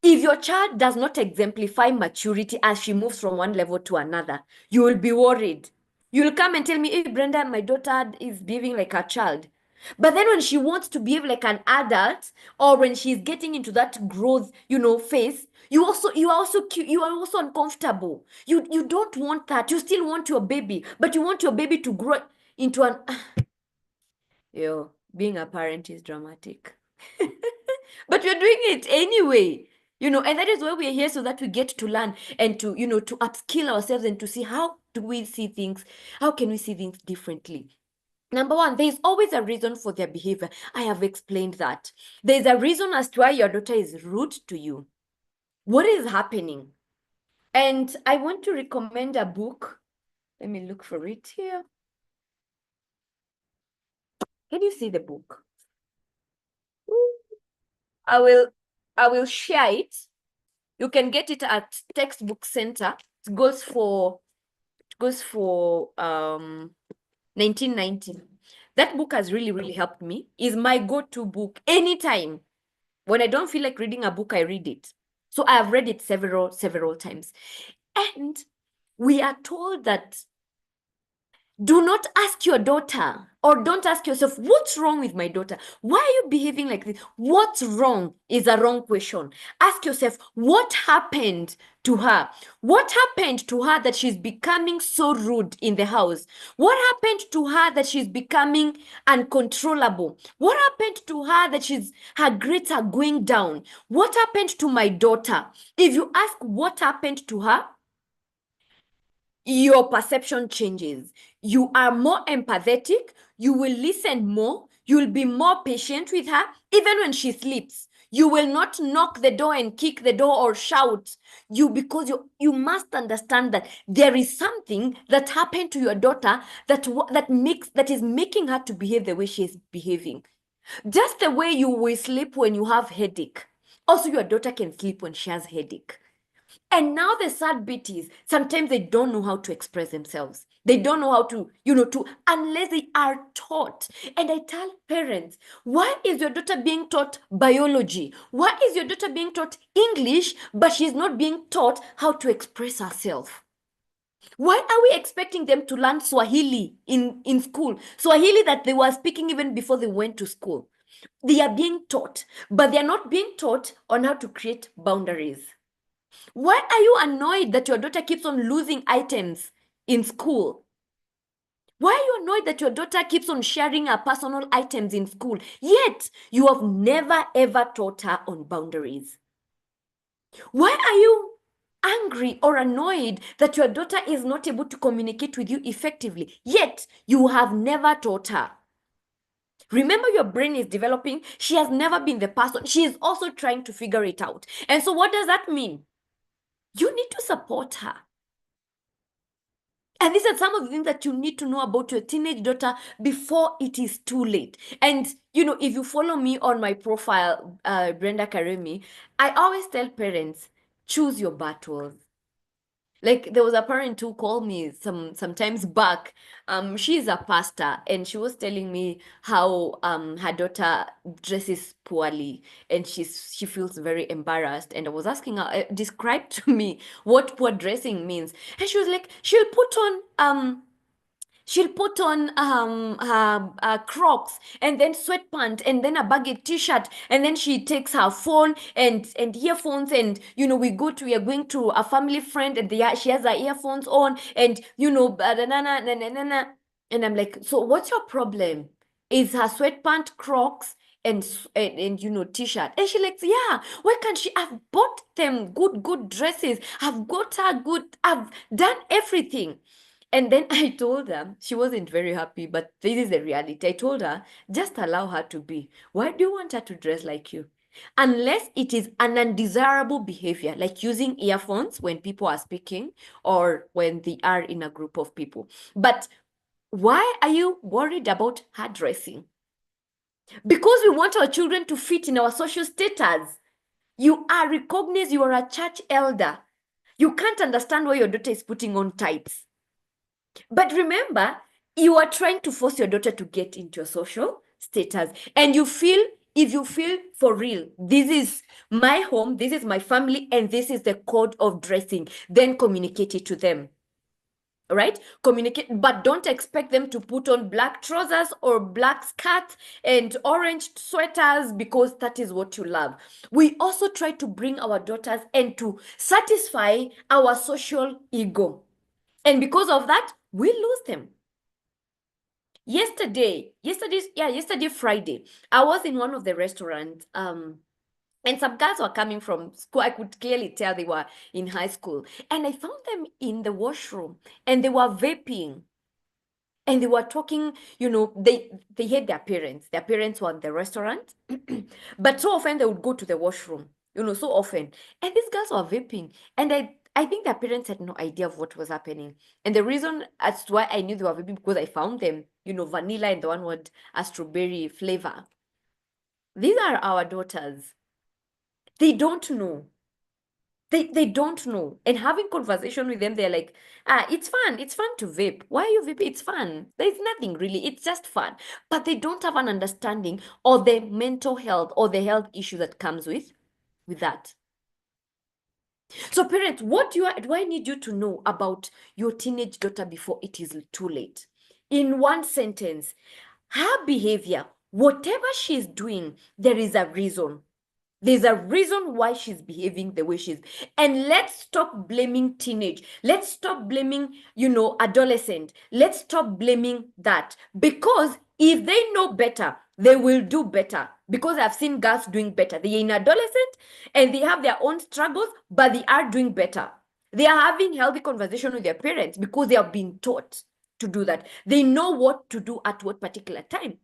A: if your child does not exemplify maturity as she moves from one level to another, you will be worried. You'll come and tell me, hey, Brenda, my daughter is behaving like a child. But then when she wants to behave like an adult, or when she's getting into that growth, phase, you are also uncomfortable. You don't want that. You still want your baby, but you want your baby to grow into an being a parent is dramatic. But you're doing it anyway. And that is why we're here, so that we get to learn and to upskill ourselves and to see how can we see things differently. Number one, there is always a reason for their behavior. I have explained that. There's a reason as to why your daughter is rude to you. What is happening? And I want to recommend a book. Let me look for it here. Can you see the book? I will share it. You can get it at Textbook Center. It goes for 1990. That book has really, really helped me. Is my go-to book anytime. When I don't feel like reading a book, I read it. So I have read it several times. And we are told that do not ask your daughter, or don't ask yourself, what's wrong with my daughter? Why are you behaving like this? What's wrong is a wrong question. Ask yourself, what happened to her? What happened to her that she's becoming so rude in the house? What happened to her that she's becoming uncontrollable? What happened to her that her grades are going down? What happened to my daughter? If you ask what happened to her, your perception changes. You are more empathetic. You will listen more. You will be more patient with her, even when she sleeps. You will not knock the door and kick the door or shout. Because you must understand that there is something that happened to your daughter that is making her to behave the way she is behaving. Just the way you will sleep when you have headache. Also, your daughter can sleep when she has headache. And now the sad bit is sometimes they don't know how to express themselves. They don't know how to unless they are taught. And I tell parents, why is your daughter being taught biology? Why is your daughter being taught English, but she's not being taught how to express herself? Why are we expecting them to learn Swahili in school? Swahili that they were speaking even before they went to school. They are being taught, but they are not being taught on how to create boundaries. Why are you annoyed that your daughter keeps on losing items in school? Why are you annoyed that your daughter keeps on sharing her personal items in school? Yet, you have never ever taught her on boundaries. Why are you angry or annoyed that your daughter is not able to communicate with you effectively? Yet, you have never taught her. Remember, your brain is developing. She has never been the person. She is also trying to figure it out. And so, what does that mean? You need to support her. And these are some of the things that you need to know about your teenage daughter before it is too late. And, if you follow me on my profile, Brenda Karemi, I always tell parents, choose your battles. Like there was a parent who called me sometimes back. She's a pastor, and she was telling me how her daughter dresses poorly, and she feels very embarrassed. And I was asking her, describe to me what poor dressing means, and she was like, she'll put on her Crocs and then sweatpants and then a baggy t-shirt, and then she takes her phone and earphones, and we are going to a family friend, and she has her earphones on, and and I'm like, so what's your problem? Is her sweatpant, Crocs, and t-shirt? And she like, yeah, why can't she? I've bought them good dresses. I've got her good. I've done everything. And then I told her, she wasn't very happy, but this is the reality. I told her, just allow her to be. Why do you want her to dress like you? Unless it is an undesirable behavior, like using earphones when people are speaking or when they are in a group of people. But why are you worried about her dressing? Because we want our children to fit in our social status. You are recognized, you are a church elder. You can't understand why your daughter is putting on tights. But remember, you are trying to force your daughter to get into your social status. And if you feel for real, this is my home, this is my family, and this is the code of dressing, then communicate it to them. All right, communicate, but don't expect them to put on black trousers or black skirts and orange sweaters because that is what you love. We also try to bring our daughters and to satisfy our social ego, and because of that we lose them. Yesterday Friday, I was in one of the restaurants, and some girls were coming from school. I could clearly tell they were in high school. And I found them in the washroom, and they were vaping. And they were talking, they had their parents. Their parents were in the restaurant. But so often they would go to the washroom, so often. And these girls were vaping. And I think their parents had no idea of what was happening. And the reason as to why I knew they were vaping, because I found them, vanilla and the one with a strawberry flavor. These are our daughters. They don't know. They don't know. And having conversation with them, they're like, it's fun. It's fun to vape. Why are you vaping? It's fun. There's nothing really. It's just fun. But they don't have an understanding of the mental health or the health issue that comes with that. So parents, what do I need you to know about your teenage daughter before it is too late? In one sentence, her behavior, whatever she's doing, there is a reason. There's a reason why she's behaving the way she's. And let's stop blaming teenage. Let's stop blaming, adolescent. Let's stop blaming that. Because if they know better, they will do better. Because I've seen girls doing better. They're in adolescent and they have their own struggles, but they are doing better. They are having healthy conversation with their parents because they have been taught to do that. They know what to do at what particular time.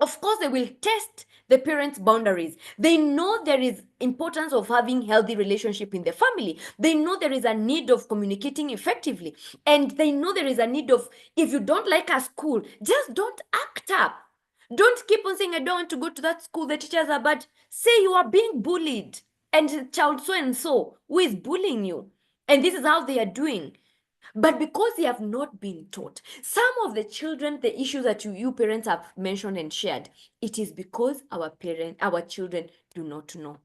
A: Of course, they will test the parents' boundaries. They know there is importance of having healthy relationship in the family. They know there is a need of communicating effectively. And they know there is a need of, if you don't like a school, just don't act up. Don't keep on saying, I don't want to go to that school, the teachers are bad. Say you are being bullied. And child so and so who is bullying you. And this is how they are doing. But because they have not been taught, some of the children, the issues that you parents have mentioned and shared, it is because our children do not know.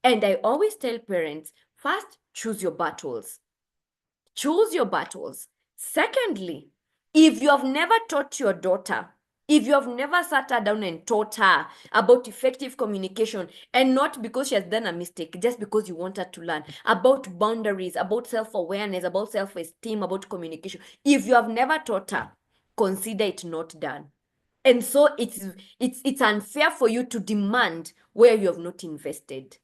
A: And I always tell parents, first, choose your battles. Choose your battles. Secondly, if you have never taught your daughter, if you have never sat her down and taught her about effective communication, and not because she has done a mistake, just because you want her to learn about boundaries, about self-awareness, about self-esteem, about communication, if you have never taught her, consider it not done. And so it's unfair for you to demand where you have not invested.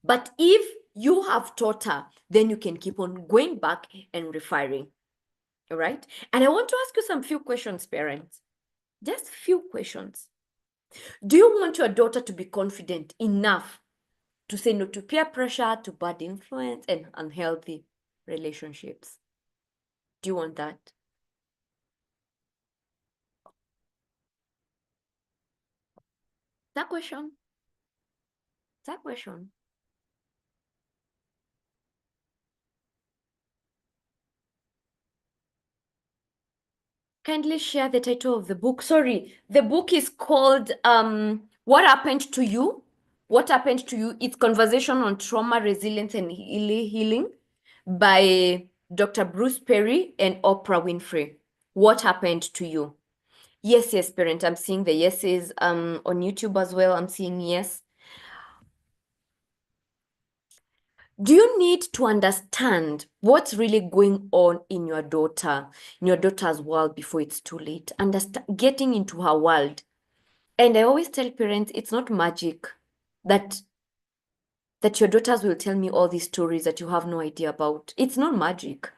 A: But if you have taught her, then you can keep on going back and refiring. All right? And I want to ask you some few questions, parents. Just few questions. Do you want your daughter to be confident enough to say no to peer pressure, to bad influence, and unhealthy relationships? Do you want that? That question? That question? Kindly share the title of the book. Sorry, the book is called What Happened to You? What Happened to You? It's Conversation on Trauma, Resilience, and Healing by Dr. Bruce Perry and Oprah Winfrey. What happened to you? Yes, yes, parent. I'm seeing the yeses on YouTube as well. I'm seeing yes. Do you need to understand what's really going on in your daughter's world before it's too late? Getting into her world. And I always tell parents, it's not magic that your daughters will tell me all these stories that you have no idea about. It's not magic.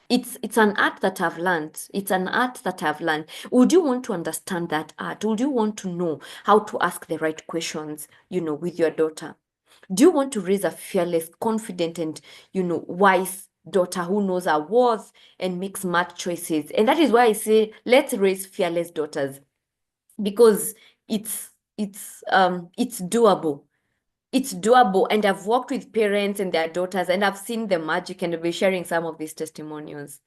A: It's an art that I've learned. It's an art that I've learned. Would you want to understand that art? Would you want to know how to ask the right questions, with your daughter? Do you want to raise a fearless, confident, and, wise daughter who knows her worth and makes smart choices? And that is why I say, let's raise fearless daughters, because it's doable. It's doable. And I've worked with parents and their daughters, and I've seen the magic, and I'll be sharing some of these testimonials.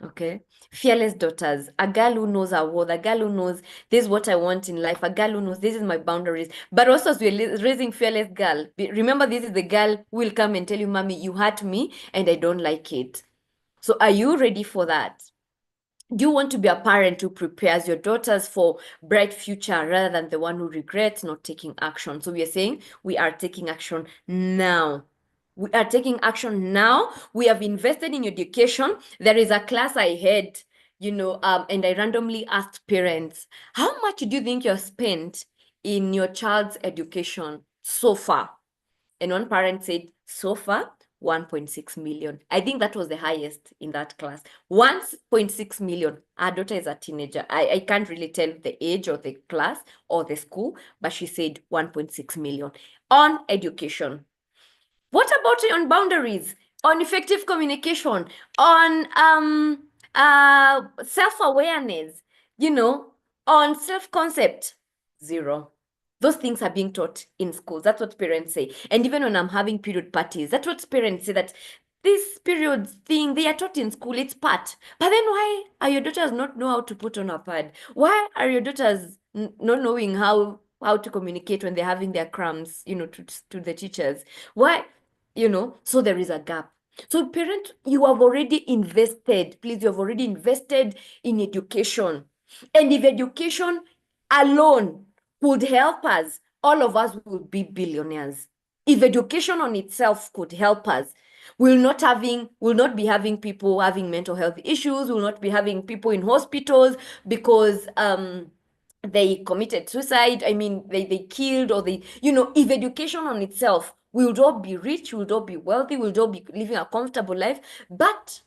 A: Okay. Fearless daughters, a girl who knows her worth, a girl who knows this is what I want in life, a girl who knows this is my boundaries. But also, as we're raising fearless girl, remember, this is the girl who will come and tell you, Mommy, you hurt me and I don't like it. So are you ready for that? Do you want to be a parent who prepares your daughters for bright future rather than the one who regrets not taking action? So we are saying we are taking action now. We are taking action now. We have invested in education. There is a class I had, and I randomly asked parents, how much do you think you've spent in your child's education so far? And one parent said, so far, 1.6 million. I think that was the highest in that class. 1.6 million. Our daughter is a teenager. I can't really tell the age of the class or the school, but she said 1.6 million on education. What about on boundaries, on effective communication, on self-awareness, on self-concept? Zero. Those things are being taught in schools. That's what parents say. And even when I'm having period parties, that's what parents say, that this period thing, they are taught in school, it's part. But then why are your daughters not know how to put on a pad? Why are your daughters not knowing how to communicate when they're having their crumbs, to the teachers? Why? So there is a gap. So parent, you have already invested, please, you have already invested in education. And if education alone could help us, all of us would be billionaires. If education on itself could help us, we'll not be having people having mental health issues, we'll not be having people in hospitals because they committed suicide. I mean, they killed, or if education on itself, we'll all be rich, we'll all be wealthy, we'll all be living a comfortable life. But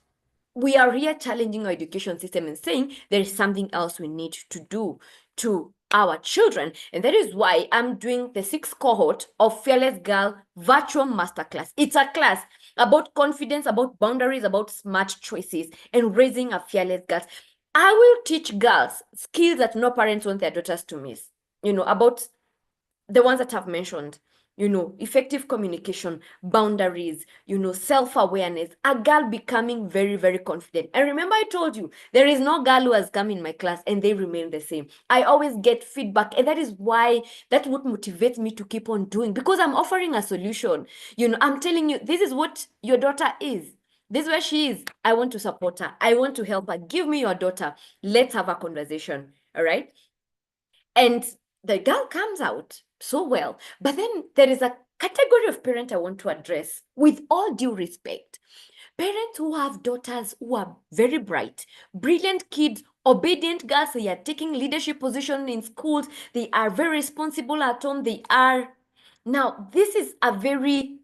A: we are here challenging our education system and saying there is something else we need to do to our children. And that is why I'm doing the 6th cohort of Fearless Girl Virtual Masterclass. It's a class about confidence, about boundaries, about smart choices, and raising a fearless girl. I will teach girls skills that no parents want their daughters to miss, about the ones that I've mentioned, effective communication, boundaries, self-awareness, a girl becoming very, very confident. And remember, I told you, there is no girl who has come in my class and they remain the same. I always get feedback, and that's what motivates me to keep on doing, because I'm offering a solution. I'm telling you, this is what your daughter is. This is where she is. I want to support her. I want to help her. Give me your daughter. Let's have a conversation. All right. And the girl comes out so well. But then there is a category of parent I want to address with all due respect. Parents who have daughters who are very bright, brilliant kids, obedient girls, they are taking leadership position in schools, they are very responsible at home, they are. Now, this is a very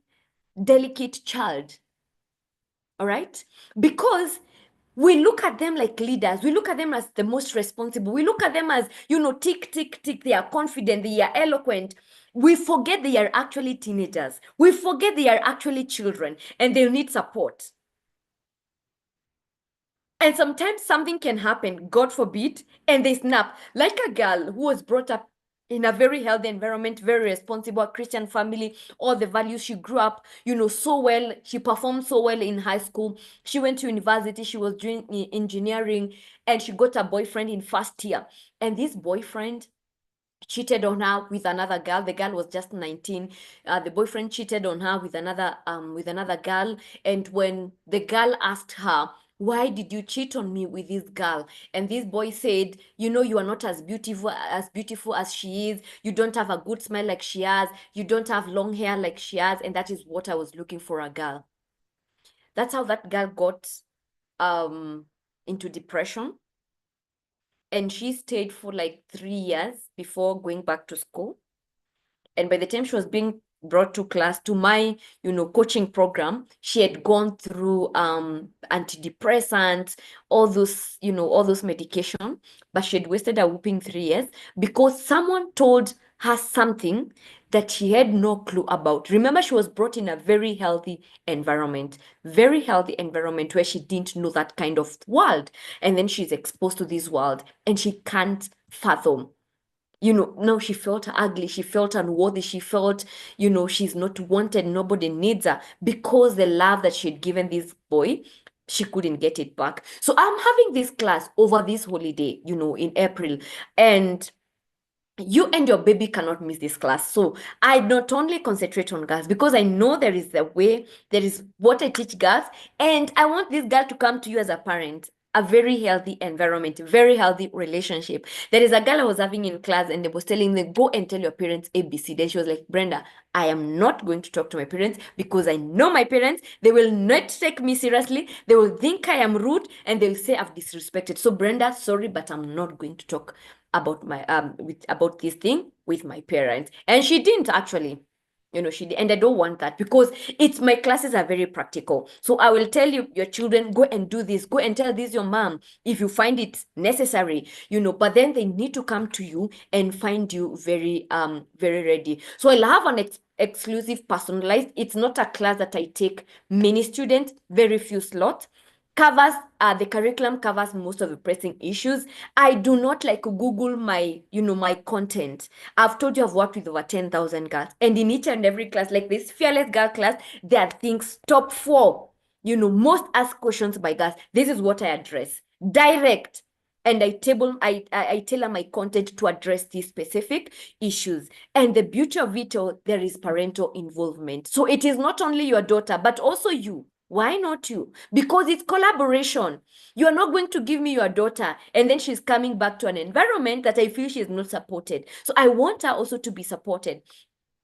A: delicate child, all right? Because we look at them like leaders. We look at them as the most responsible. We look at them as, tick, tick, tick. They are confident. They are eloquent. We forget they are actually teenagers. We forget they are actually children and they need support. And sometimes something can happen, God forbid, and they snap. Like a girl who was brought up in a very healthy environment, very responsible, Christian family, all the values. She grew up, so well. She performed so well in high school. She went to university. She was doing engineering, and she got a boyfriend in first year. And this boyfriend cheated on her with another girl. The girl was just 19. The boyfriend cheated on her with another girl. And when the girl asked her, why did you cheat on me with this girl? And this boy said, you are not as beautiful as she is. You don't have a good smile like she has. You don't have long hair like she has. And that is what I was looking for, a girl. That's how that girl got into depression. And she stayed for like 3 years before going back to school. And by the time she was being brought to class, to my coaching program, she had gone through antidepressants, all those medication, but she had wasted a whooping 3 years because someone told her something that she had no clue about. Remember, she was brought in a very healthy environment where she didn't know that kind of world. And then she's exposed to this world and she can't fathom. Now she felt ugly, she felt unworthy, she felt, she's not wanted, nobody needs her, because the love that she'd given this boy, she couldn't get it back. So I'm having this class over this holiday, in April, and you and your baby cannot miss this class. So I not only concentrate on girls, because I know there is there is what I teach girls, and I want this girl to come to you as a parent. A very healthy environment, very healthy relationship. There is a girl I was having in class, and they was telling me, go and tell your parents ABC. Then she was like, Brenda, I am not going to talk to my parents because I know my parents. They will not take me seriously. They will think I am rude and they'll say I've disrespected. So Brenda, sorry, but I'm not going to talk about my about this thing with my parents. And she didn't actually. And I don't want that, because my classes are very practical. So I will tell your children, go and do this, go and tell this your mom if you find it necessary, but then they need to come to you and find you very very ready. So I'll have an exclusive personalized. It's not a class that I take many students, very few slots. Covers the curriculum covers most of the pressing issues. I do not like Google my content. I've told you I've worked with over 10,000 girls, and in each and every class, like this fearless girl class, there are things top 4. Most asked questions by girls. This is what I address. Direct. And I tailor my content to address these specific issues. And the beauty of it all, there is parental involvement. So it is not only your daughter, but also you. Why not you? Because it's collaboration. You are not going to give me your daughter and then she's coming back to an environment that I feel she is not supported. So I want her also to be supported.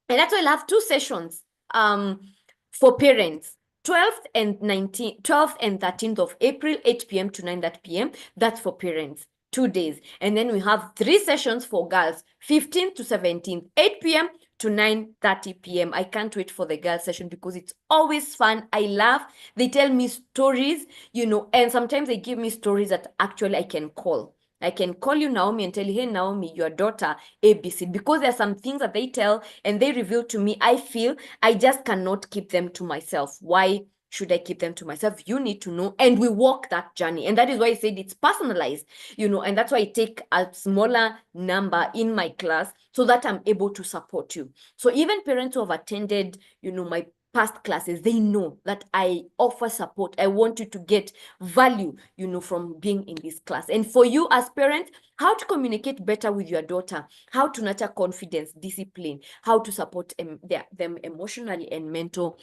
A: And that's why I'll have 2 sessions for parents. 12th and 13th of April, 8 p.m. to 9 p.m. That's for parents. 2 days. And then we have 3 sessions for girls, 15th to 17th, 8 p.m. to 9:30 p.m. I can't wait for the girls session because it's always fun. I laugh. They tell me stories, and sometimes they give me stories that actually I can call. I can call you, Naomi, and tell you, hey, Naomi, your daughter, ABC, because there are some things that they tell and they reveal to me. I feel I just cannot keep them to myself. Why should I keep them to myself? You need to know. And we walk that journey. And that is why I said it's personalized, and that's why I take a smaller number in my class so that I'm able to support you. So even parents who have attended, my past classes, they know that I offer support. I want you to get value, from being in this class. And for you as parents, how to communicate better with your daughter, how to nurture confidence, discipline, how to support them emotionally and mental,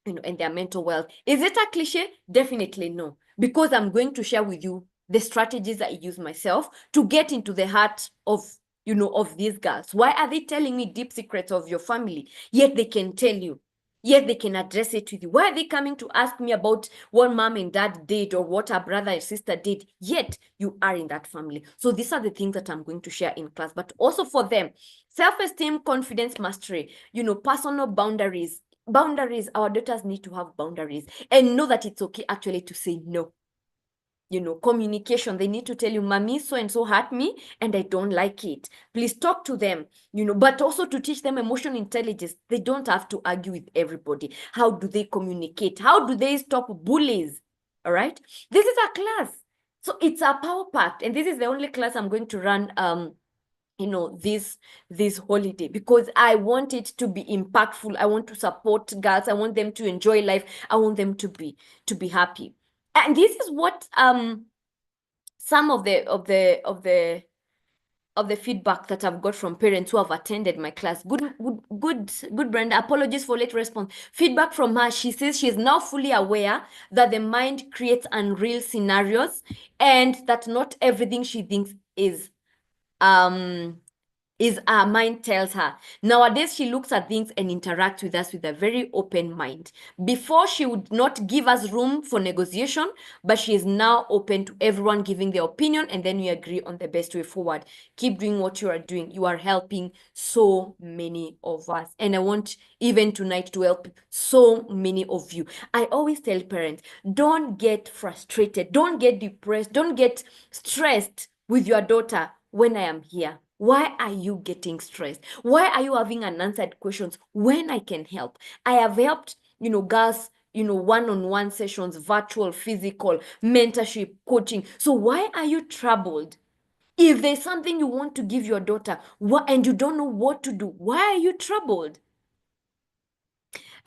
A: and their mental wealth. Is it a cliche? Definitely no, because I'm going to share with you the strategies that I use myself to get into the heart of these girls. Why are they telling me deep secrets of your family? Yet they can tell you. Yet they can address it with you. Why are they coming to ask me about what mom and dad did or what our brother and sister did? Yet you are in that family. So these are the things that I'm going to share in class, but also for them. Self-esteem, confidence, mastery, personal boundaries. Our daughters need to have boundaries and know that it's okay actually to say no. Communication, they need to tell you, mommy, so and so hurt me and I don't like it. Please talk to them, but also to teach them emotional intelligence. They don't have to argue with everybody. How do they communicate? How do they stop bullies? All right. This is a class. So it's a power packed, and this is the only class I'm going to run this holiday, because I want it to be impactful. I want to support girls. I want them to enjoy life. I want them to be happy. And this is what some of the feedback that I've got from parents who have attended my class. Good, Brenda. Apologies for late response. Feedback from her. She says she is now fully aware that the mind creates unreal scenarios, and that not everything she thinks is our mind tells her. Nowadays, she looks at things and interacts with us with a very open mind. Before, she would not give us room for negotiation, but she is now open to everyone giving their opinion, and then we agree on the best way forward. Keep doing what you are doing. You are helping so many of us, and I want even tonight to help so many of you. I always tell parents, don't get frustrated, don't get depressed, don't get stressed with your daughter when I am here. Why are you getting stressed? Why are you having unanswered questions when I can help? I have helped, girls, one-on-one sessions, virtual, physical, mentorship, coaching. So why are you troubled? If there's something you want to give your daughter and you don't know what to do, why are you troubled?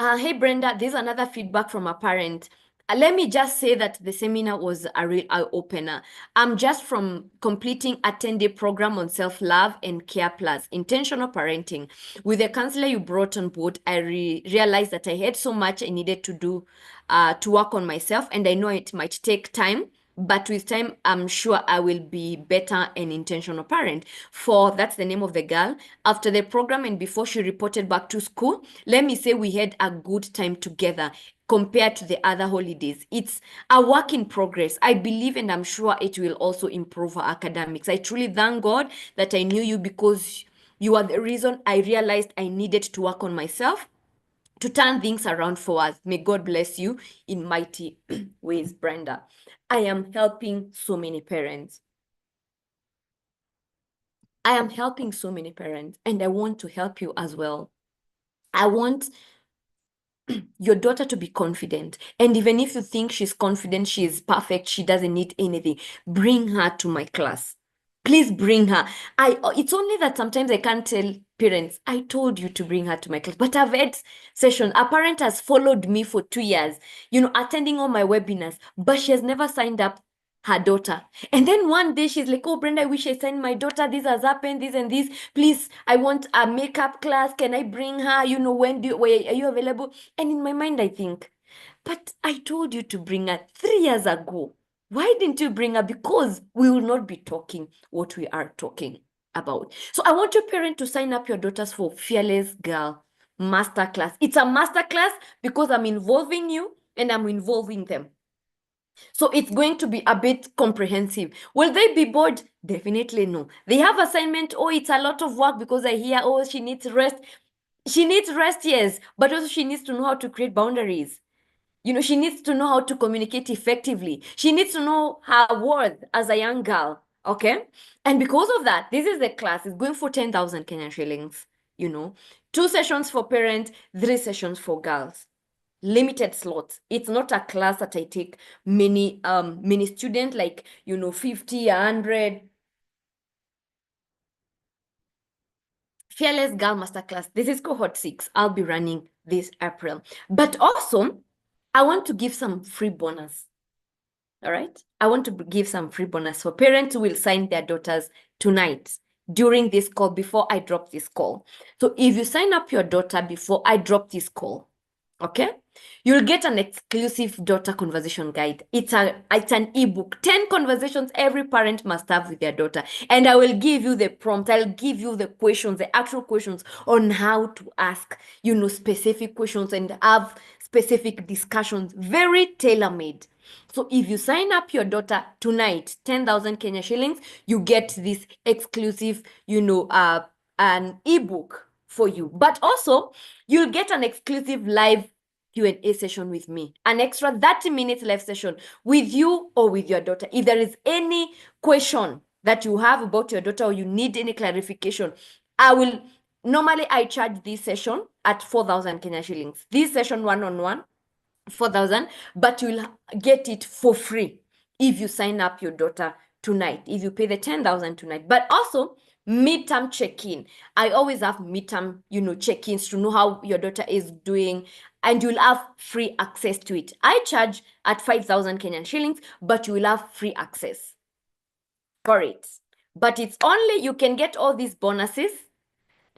A: Hey, Brenda, this is another feedback from a parent. Let me just say that the seminar was a real eye-opener. I'm just from completing a 10-day program on self-love and care plus intentional parenting. With the counselor you brought on board, I realized that I had so much I needed to do to work on myself, and I know it might take time. But with time, I'm sure I will be better an intentional parent. For that's the name of the girl. After the program and before she reported back to school, let me say we had a good time together compared to the other holidays. It's a work in progress. I believe and I'm sure it will also improve her academics. I truly thank God that I knew you, because You are the reason I realized I needed to work on myself to turn things around for us. May God bless you in mighty ways, Brenda. I am helping so many parents. I am helping so many parents, and I want to help you as well. I want your daughter to be confident. And even if you think she's confident, she is perfect, she doesn't need anything, bring her to my class. Please bring her. It's only that sometimes I can't tell parents, I told you to bring her to my class. But I've had session. A parent has followed me for 2 years, attending all my webinars, but she has never signed up her daughter. And then one day she's like, oh, Brenda, I wish I sent my daughter. This has happened, this and this. Please, I want a makeup class. Can I bring her? Where are you available? And in my mind, I think, but I told you to bring her 3 years ago. Why didn't you bring her? Because we will not be talking what we are talking about. So I want your parent to sign up your daughters for Fearless Girl Masterclass. It's a masterclass because I'm involving you and I'm involving them. So it's going to be a bit comprehensive. Will they be bored? Definitely no. They have assignment. Oh, it's a lot of work because I hear, oh, she needs rest. She needs rest, yes, but also she needs to know how to create boundaries. She needs to know how to communicate effectively. She needs to know her worth as a young girl, okay? And because of that, this is the class. It's going for 10,000 Kenyan shillings, 2 sessions for parents, 3 sessions for girls. Limited slots. It's not a class that I take many students, like 50, 100. Fearless Girl Masterclass. This is cohort 6. I'll be running this April. But also, I want to give some free bonus. All right? I want to give some free bonus for parents who will sign their daughters tonight during this call before I drop this call. So if you sign up your daughter before I drop this call, okay, you'll get an exclusive daughter conversation guide. It's an ebook, 10 conversations every parent must have with their daughter. And I will give you the prompt. I'll give you the questions, the actual questions on how to ask, specific questions and have specific discussions, very tailor-made. So if you sign up your daughter tonight, 10,000 Kenya shillings, you get this exclusive, an ebook for you. But also, you'll get an exclusive live Q&A session with me, an extra 30 minutes live session with you or with your daughter. If there is any question that you have about your daughter or you need any clarification, normally I charge this session at 4,000 Kenya shillings. This session one-on-one, 4,000, but you'll get it for free if you sign up your daughter tonight, if you pay the 10,000 tonight. But also, midterm check-in. I always have midterm, check-ins to know how your daughter is doing, and you'll have free access to it. I charge at 5,000 Kenyan shillings, but you will have free access for it. But it's only, you can get all these bonuses,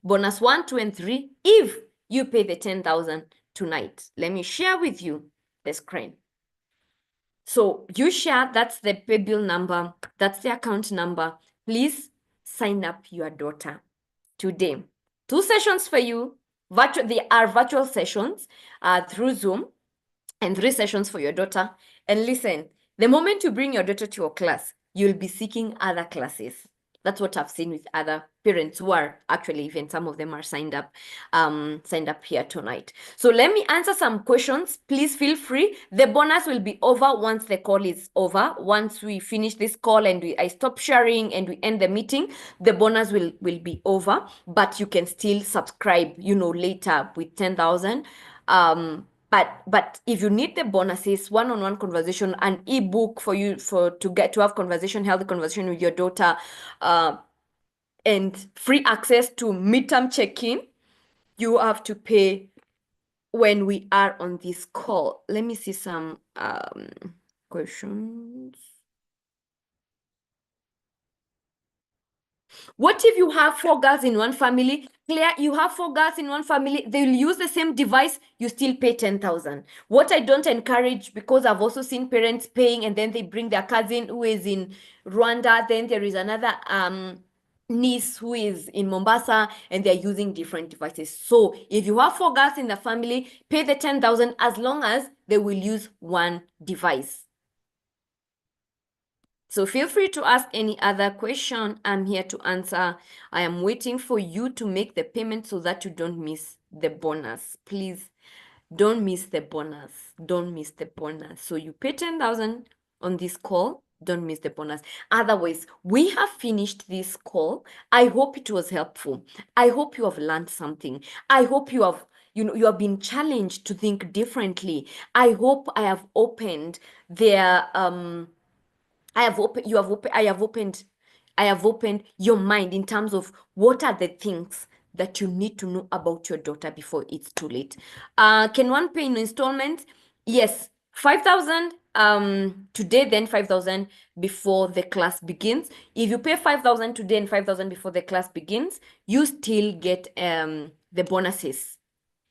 A: bonus 1, 2, and 3, if you pay the 10,000 tonight. Let me share with you the screen. So you share, that's the pay bill number, that's the account number. Please sign up your daughter today. 2 sessions for you. They are virtual sessions through Zoom, and 3 sessions for your daughter. And listen, the moment you bring your daughter to your class, you'll be seeking other classes. That's what I've seen with other parents who are actually, even some of them are signed up here tonight. So let me answer some questions. Please feel free. The bonus will be over once the call is over. Once we finish this call and I stop sharing and we end the meeting, the bonus will be over, but you can still subscribe, later with 10,000. But if you need the bonuses, one-on-one conversation, an ebook for you to have healthy conversation with your daughter, and free access to midterm check-in, you have to pay when we are on this call. Let me see some questions. What if you have 4 girls in one family? Claire, you have 4 girls in one family. They'll use the same device. You still pay 10,000. What I don't encourage, because I've also seen parents paying and then they bring their cousin who is in Rwanda. Then there is another niece who is in Mombasa, and they're using different devices. So if you have 4 girls in the family, pay the 10,000 as long as they will use one device. So feel free to ask any other question. I'm here to answer. I am waiting for you to make the payment so that you don't miss the bonus. Please don't miss the bonus. Don't miss the bonus. So you pay 10,000 on this call. Don't miss the bonus. Otherwise, we have finished this call. I hope it was helpful. I hope you have learned something. I hope you have you have been challenged to think differently. I hope I have opened their I have opened you have opened I have opened your mind in terms of what are the things that you need to know about your daughter before it's too late. Can one pay in installments? Yes, 5,000 today, then 5,000 before the class begins. If you pay 5,000 today and 5,000 before the class begins, you still get the bonuses.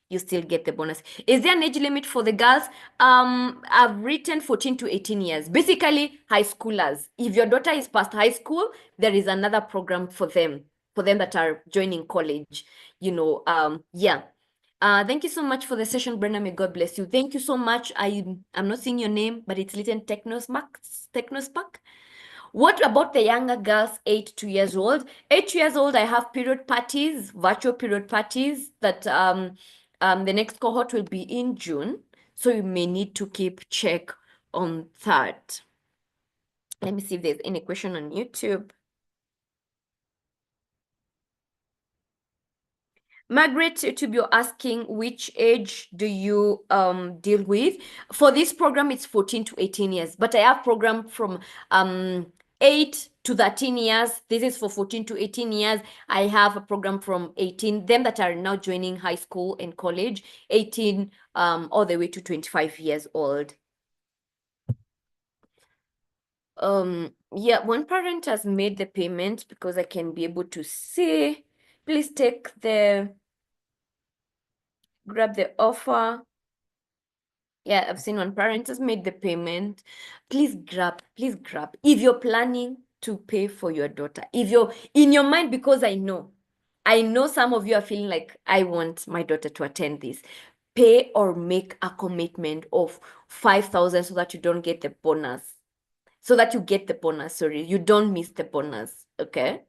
A: You still get the bonus. Is there an age limit for the girls? I've written 14 to 18 years. Basically, high schoolers. If your daughter is past high school, there is another program for them that are joining college. Yeah. Thank you so much for the session, Brenda. May God bless you. Thank you so much. I'm not seeing your name, but it's written Technospark. What about the younger girls, 8 to 2 years old? 8 years old, I have period parties, virtual period parties that the next cohort will be in June. So you may need to keep check on that. Let me see if there's any question on YouTube. Margaret, to be asking which age do you deal with? For this program, it's 14 to 18 years, but I have program from 8 to 13 years. This is for 14 to 18 years. I have a program from 18, them that are now joining high school and college, 18 all the way to 25 years old. Yeah, one parent has made the payment because I can be able to see. Please grab the offer. Yeah, I've seen one parent has made the payment. Please grab. If you're planning to pay for your daughter, if you're in your mind, because I know some of you are feeling like, I want my daughter to attend this. Pay or make a commitment of 5,000 so that you don't get the bonus. So that you get the bonus, sorry. You don't miss the bonus, okay?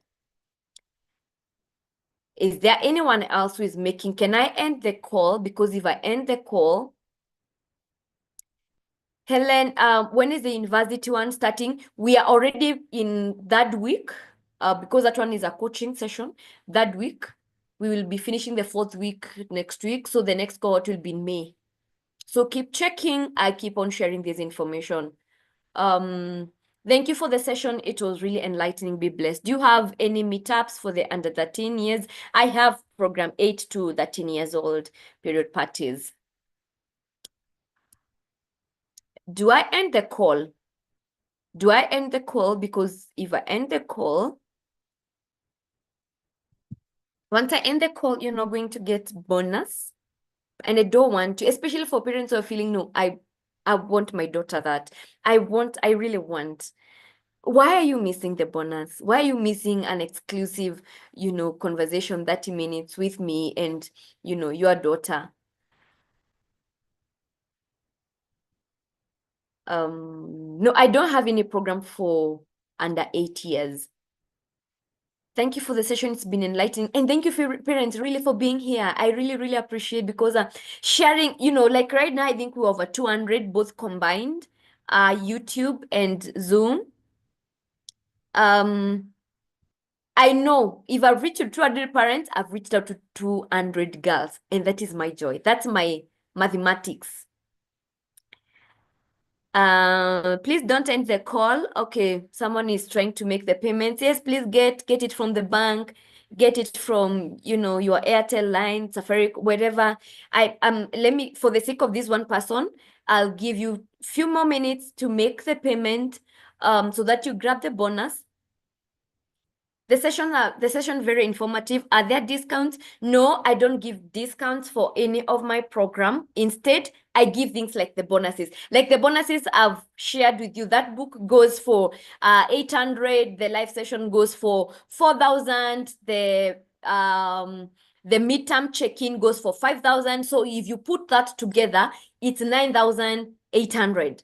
A: Is there anyone else who is making, can I end the call? Because if I end the call, Helen, when is the university one starting? We are already in that week, because that one is a coaching session. That week, we will be finishing the 4th week next week. So the next cohort will be in May. So keep checking. I keep on sharing this information. Thank you for the session. It was really enlightening. Be blessed. Do you have any meetups for the under 13 years? I have program 8 to 13 years old period parties. Do I end the call? Do I end the call? Because if I end the call, once I end the call, you're not going to get bonus. And I don't want to, especially for parents who are feeling, no, I want my daughter that. I really want. Why are you missing the bonus? Why are you missing an exclusive, conversation, 30 minutes with me and, your daughter? No, I don't have any program for under 8 years. Thank you for the session. It's been enlightening. And thank you for parents really for being here. I really, really appreciate, because sharing, like right now, I think we're over 200 both combined, YouTube and Zoom. I know if I've reached 200 parents, I've reached out to 200 girls, and that is my joy. That's my mathematics. Please don't end the call. Okay, someone is trying to make the payments. Yes, please get it from the bank, get it from, your Airtel line, Safari, wherever. Let me, for the sake of this one person, I'll give you a few more minutes to make the payment, so that you grab the bonus. The session very informative. Are there discounts? No, I don't give discounts for any of my program. Instead, I give things like the bonuses. Like the bonuses I've shared with you, that book goes for 800, the live session goes for 4,000, the midterm check-in goes for 5,000. So if you put that together, it's 9,800.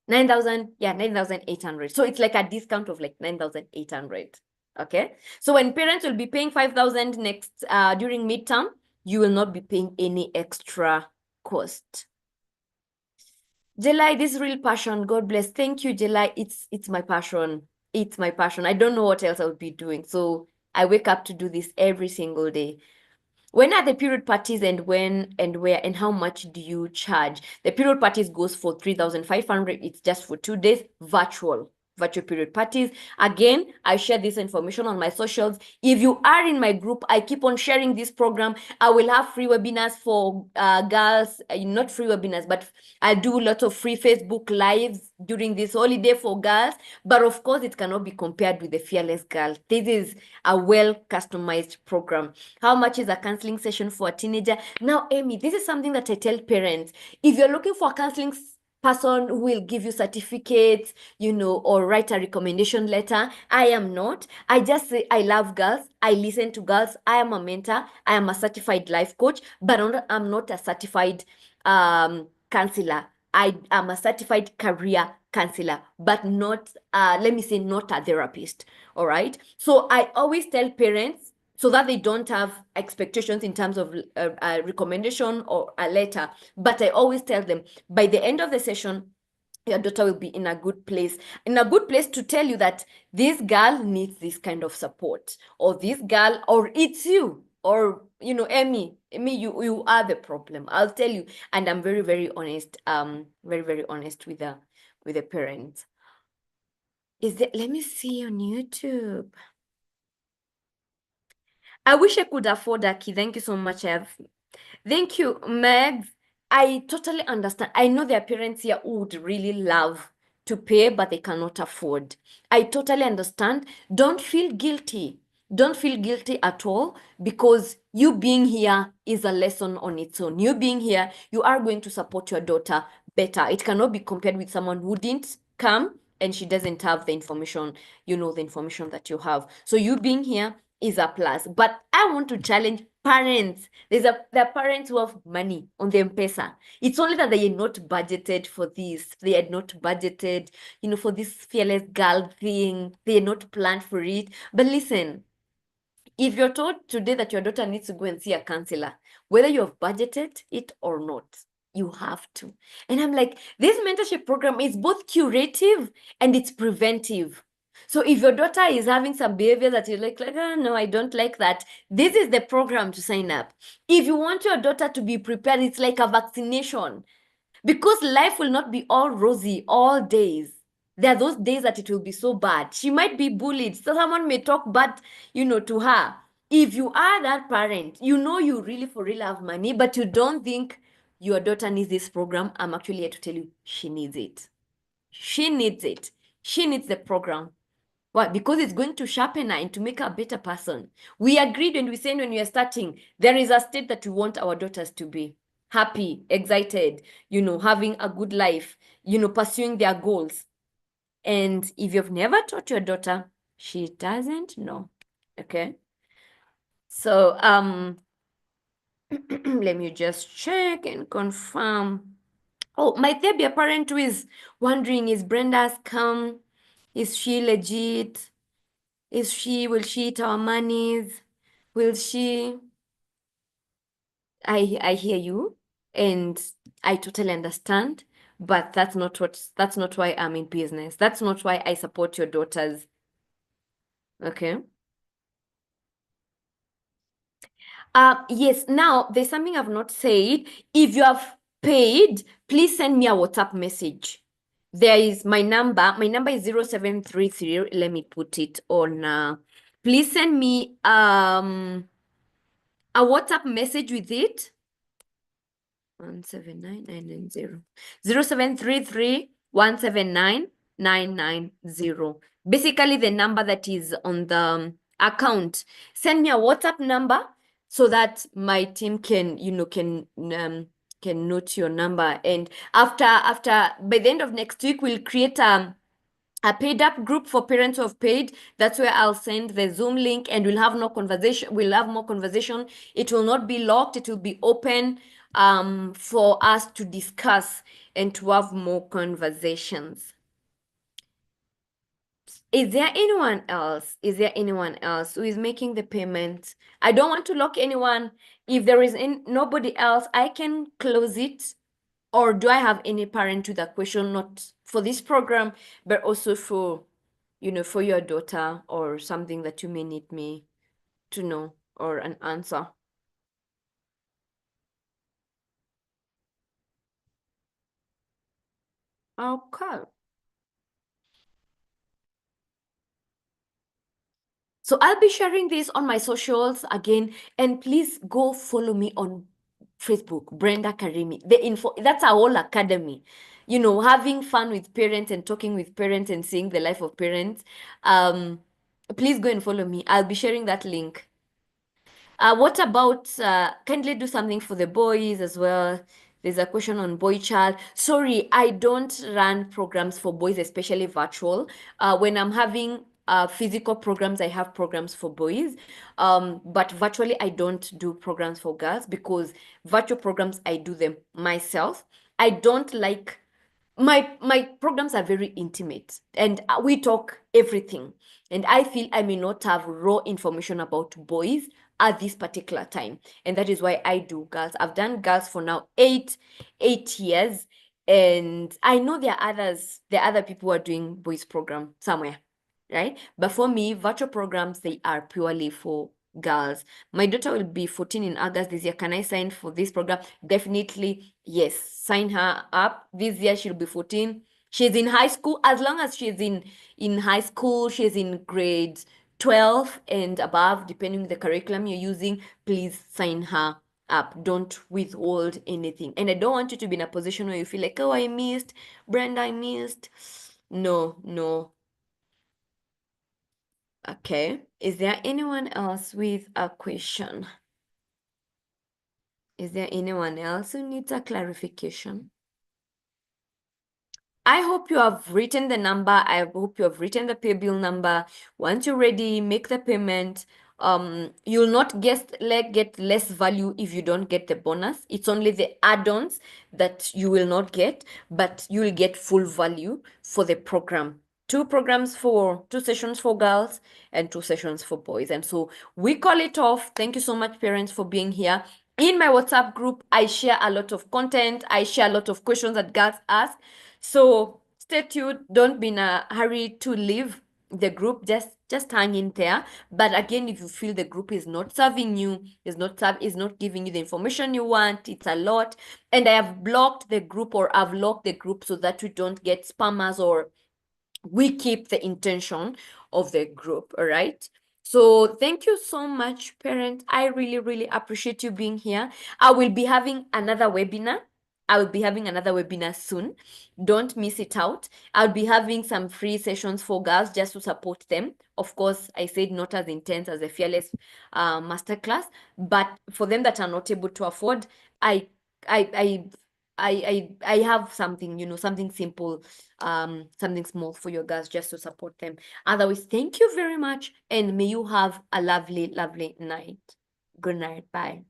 A: 9,000, yeah, 9,800. So it's like a discount of like 9,800. Okay. So when parents will be paying 5,000 next during midterm, you will not be paying any extra cost. Jelai, this is real passion. God bless. Thank you, Jelai. It's my passion. It's my passion. I don't know what else I would be doing. So I wake up to do this every single day. When are the period parties, and when and where and how much do you charge? The period parties goes for 3,500. It's just for 2 days, virtual period parties. Again, I share this information on my socials. If you are in my group, I keep on sharing this program. I will have free webinars for girls, not free webinars, but I do lots of free Facebook lives during this holiday for girls. But of course, it cannot be compared with the Fearless Girl. This is a well customized program. How much is a counseling session for a teenager? Now, Amy, this is something that I tell parents. If you're looking for a counseling person who will give you certificates, or write a recommendation letter, I am not. I just say I love girls. I listen to girls. I am a mentor. I am a certified life coach, but I'm not a certified counselor. I am a certified career counselor, but not, let me say, not a therapist. All right. So I always tell parents, so that they don't have expectations in terms of a recommendation or a letter. But I always tell them, by the end of the session, your daughter will be in a good place to tell you that this girl needs this kind of support, or this girl, or it's you, or Emmy, you are the problem. I'll tell you. And I'm very, very honest, very, very honest with the parents. Let me see on YouTube. I wish I could afford a key. Thank you so much. Thank you, Meg. I totally understand. I know there are parents here who would really love to pay, but they cannot afford. I totally understand. Don't feel guilty. Don't feel guilty at all, because you being here is a lesson on its own. You being here, you are going to support your daughter better. It cannot be compared with someone who didn't come and she doesn't have the information, the information that you have. So you being here is a plus. But I want to challenge parents. There are parents who have money on the M-Pesa. It's only that they are not budgeted for this. They are not budgeted, for this Fearless Girl thing. They are not planned for it. But listen, if you're told today that your daughter needs to go and see a counselor, whether you have budgeted it or not, you have to. And I'm like, this mentorship program is both curative and it's preventive. So if your daughter is having some behavior that you're like, oh, no, I don't like that, this is the program to sign up. If you want your daughter to be prepared, it's like a vaccination, because life will not be all rosy all days. There are those days that it will be so bad. She might be bullied. So someone may talk bad, to her. If you are that parent, you really for real have money, but you don't think your daughter needs this program, I'm actually here to tell you she needs it. She needs it. She needs the program. Why? Because it's going to sharpen her and to make her a better person. We agreed when we said when we are starting, there is a state that we want our daughters to be happy, excited, having a good life, pursuing their goals. And if you've never taught your daughter, she doesn't know. Okay. So let me just check and confirm. Oh, might there be a parent who is wondering, is Brenda's come? Is she legit? Will she eat our monies? Will she? I hear you, and I totally understand, but that's not why I'm in business. That's not why I support your daughters. Okay. Yes, now there's something I've not said. If you have paid, please send me a WhatsApp message. There is my number. My number is 0733. Let me put it on. Please send me a WhatsApp message with it. 179 0733 179 990. Basically, the number that is on the account. Send me a WhatsApp number so that my team can note your number. And after by the end of next week, we'll create a paid up group for parents who have paid. That's where I'll send the Zoom link, and we'll have more conversation. It will not be locked. It will be open. for us to discuss and to have more conversations. Is there anyone else? Is there anyone else who is making the payment? I don't want to lock anyone. If there is nobody else, I can close it. Or do I have any parent with a question, not for this program, but also for, for your daughter or something that you may need me to know or an answer? Okay. So I'll be sharing this on my socials again, and please go follow me on Facebook, Brenda Karimi. The info, that's our whole academy. Having fun with parents and talking with parents and seeing the life of parents. Please go and follow me. I'll be sharing that link. What about kindly do something for the boys as well? There's a question on boy child. Sorry, I don't run programs for boys, especially virtual. When I'm having physical programs, I have programs for boys. But virtually, I don't do programs for girls because virtual programs, I do them myself. I don't like my programs are very intimate and we talk everything, and I feel I may not have raw information about boys at this particular time, and that is why I do girls. I've done girls for now eight years, and I know there are other people who are doing boys program somewhere, right? But for me, virtual programs, they are purely for girls. My daughter will be 14 in August this year. Can I sign for this program? Definitely, yes. Sign her up. This year she'll be 14. She's in high school. As long as she's in high school, she's in grade 12 and above, depending on the curriculum you're using, please sign her up. Don't withhold anything. And I don't want you to be in a position where you feel like, oh, I missed, Brenda, I missed. No, no. Okay. Is there anyone else with a question? Is there anyone else who needs a clarification? I hope you have written the number. I hope you have written the pay bill number. Once you're ready, make the payment. You'll not get less value if you don't get the bonus. It's only the add-ons that you will not get, but you will get full value for the program. Two sessions for girls and two sessions for boys. And so we call it off. Thank you so much, parents, for being here. In my WhatsApp group, I share a lot of content. I share a lot of questions that girls ask. So stay tuned. Don't be in a hurry to leave the group. Just hang in there. But again, if you feel the group is not serving you, is not giving you the information you want, it's a lot. And I have blocked the group, or I've locked the group so that we don't get spammers, or we keep the intention of the group. All right. So thank you so much, parent. I really, really appreciate you being here. I will be having another webinar. I will be having another webinar soon. Don't miss it out. I'll be having some free sessions for girls just to support them. Of course, I said not as intense as a Fearless masterclass, but for them that are not able to afford, I I I I have something, something simple, something small for your girls just to support them. Otherwise, thank you very much, and may you have a lovely, lovely night. Good night. Bye.